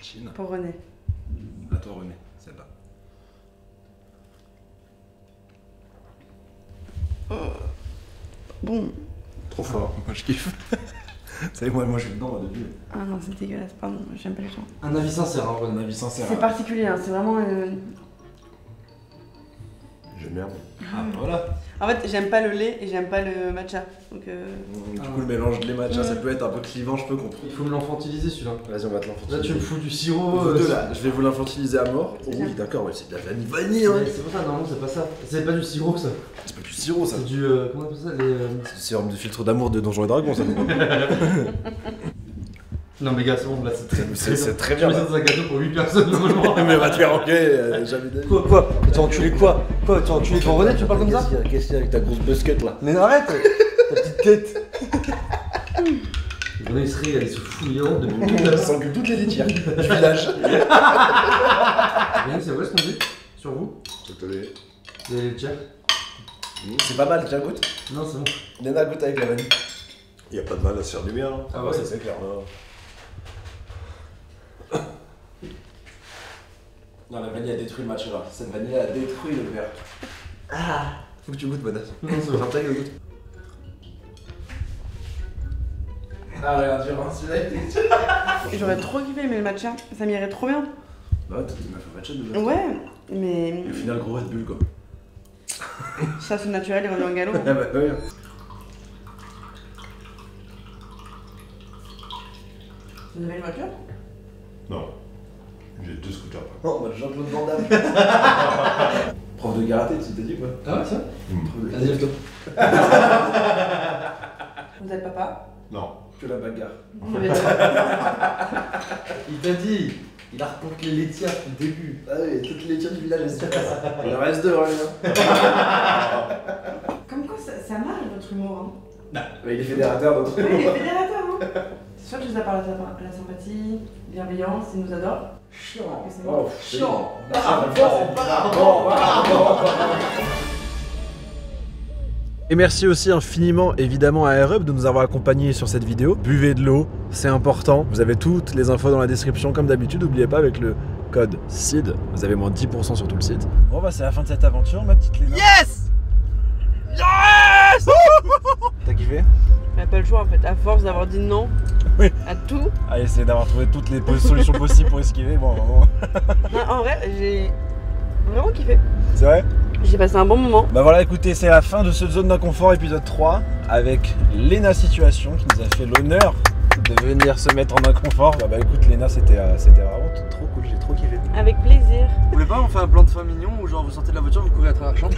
Chine. Pour René. À toi, René, celle-là. Bon. Trop fort. Moi, je kiffe. Vous savez, moi, je suis dedans au début. Ah non, c'est dégueulasse, pardon, j'aime pas les gens. Un avis sincère, hein, René. Un avis sincère. C'est particulier, hein, c'est vraiment. Je merde. Ah, voilà. En fait, j'aime pas le lait et j'aime pas le matcha. Donc. Du coup, le mélange de lait matcha, ça peut être un peu clivant, je peux comprendre. Il faut me l'enfantiliser celui-là. Vas-y, on va te l'enfantiliser. Là, tu me fous du sirop. Vous deux, là, je vais vous l'infantiliser à mort. Oh oui, d'accord, ouais, c'est de la vanille, hein. Ouais, c'est pas ça, non, c'est pas ça. C'est pas du sirop, ça. C'est pas du sirop, ça. C'est du. Comment on appelle ça? C'est du sérum de filtre d'amour de Donjons et Dragons, ça. Non mais gars, c'est bon, là c'est très C'est très bien. Tu mets ça dans un gâteau pour 8 personnes normalement. Mais va te faire enculer, jamais d'avis. Quoi tu as enculé quoi Tu as enculé ton René, tu parles comme ça? Qu'est-ce qu'il y a avec ta grosse busquette là? Mais arrête ta petite quête. René il se régale, il se fout les hontes depuis tout à Il l'heure. s'encule toutes les litières du village. René, c'est vrai ce qu'on dit sur vous? Désolé. Vous avez les tiers? C'est pas mal, tiens, goûte. Non, c'est bon. Léna goûte avec la vanille. Il n'y a pas de mal à se faire du bien. Hein. Ah bah ça c'est clair. Non, la vanille a détruit le match là. Cette vanille a détruit le verre. Ah, faut que tu goûtes, Bonas. Non, c'est bon. J'entends que goûte. Ah, regarde, j'ai celui-là. J'aurais trop kiffé, mais le matcha, ça m'irait trop bien. Bah, t'as dit ma matcha déjà. Ouais, mais. Et au final, gros Red Bull quoi. Ça, c'est naturel, il revient en galop. Ah bah, ouais. Vous avez une voiture? Non. J'ai 2 scooters. Non, bah, Jean-Claude Van Damme. Prof de karaté, tu t'as dit quoi? Ah ouais, ça? Vas-y, lève-toi. Vous êtes papa? Non. Que la bagarre. Il t'a dit. Il a reporté les laitières depuis le début. Ah oui, toutes les laitières du village, elles se passent. Il en reste 2, rien. Comme quoi, ça marche votre humour. Hein. Mais il est fédérateur d'autres. Oui, il est fédérateur. Hein. C'est sûr que je vous apporte la sympathie, bienveillance, il nous adore. Chiant. Oh, chiant. Et merci aussi infiniment évidemment à AirUp de nous avoir accompagnés sur cette vidéo. Buvez de l'eau, c'est important. Vous avez toutes les infos dans la description comme d'habitude. N'oubliez pas avec le code CID, vous avez moins 10% sur tout le site. Bon bah c'est la fin de cette aventure ma petite Léna. Yes! Yes! T'as kiffé? On n'a pas le choix en fait, à force d'avoir dit non oui. À tout. À essayer d'avoir trouvé toutes les solutions possibles pour esquiver. Bon, Non, en vrai, j'ai vraiment kiffé. C'est vrai? J'ai passé un bon moment. Bah voilà, écoutez, c'est la fin de ce Zone d'inconfort épisode 3 avec Léna Situation qui nous a fait l'honneur de venir se mettre en inconfort. Bah écoute Léna, c'était vraiment trop cool, j'ai trop kiffé. Avec plaisir. Vous voulez pas on fait un plan de fin mignon où genre vous sortez de la voiture, vous courez à travers la chambre?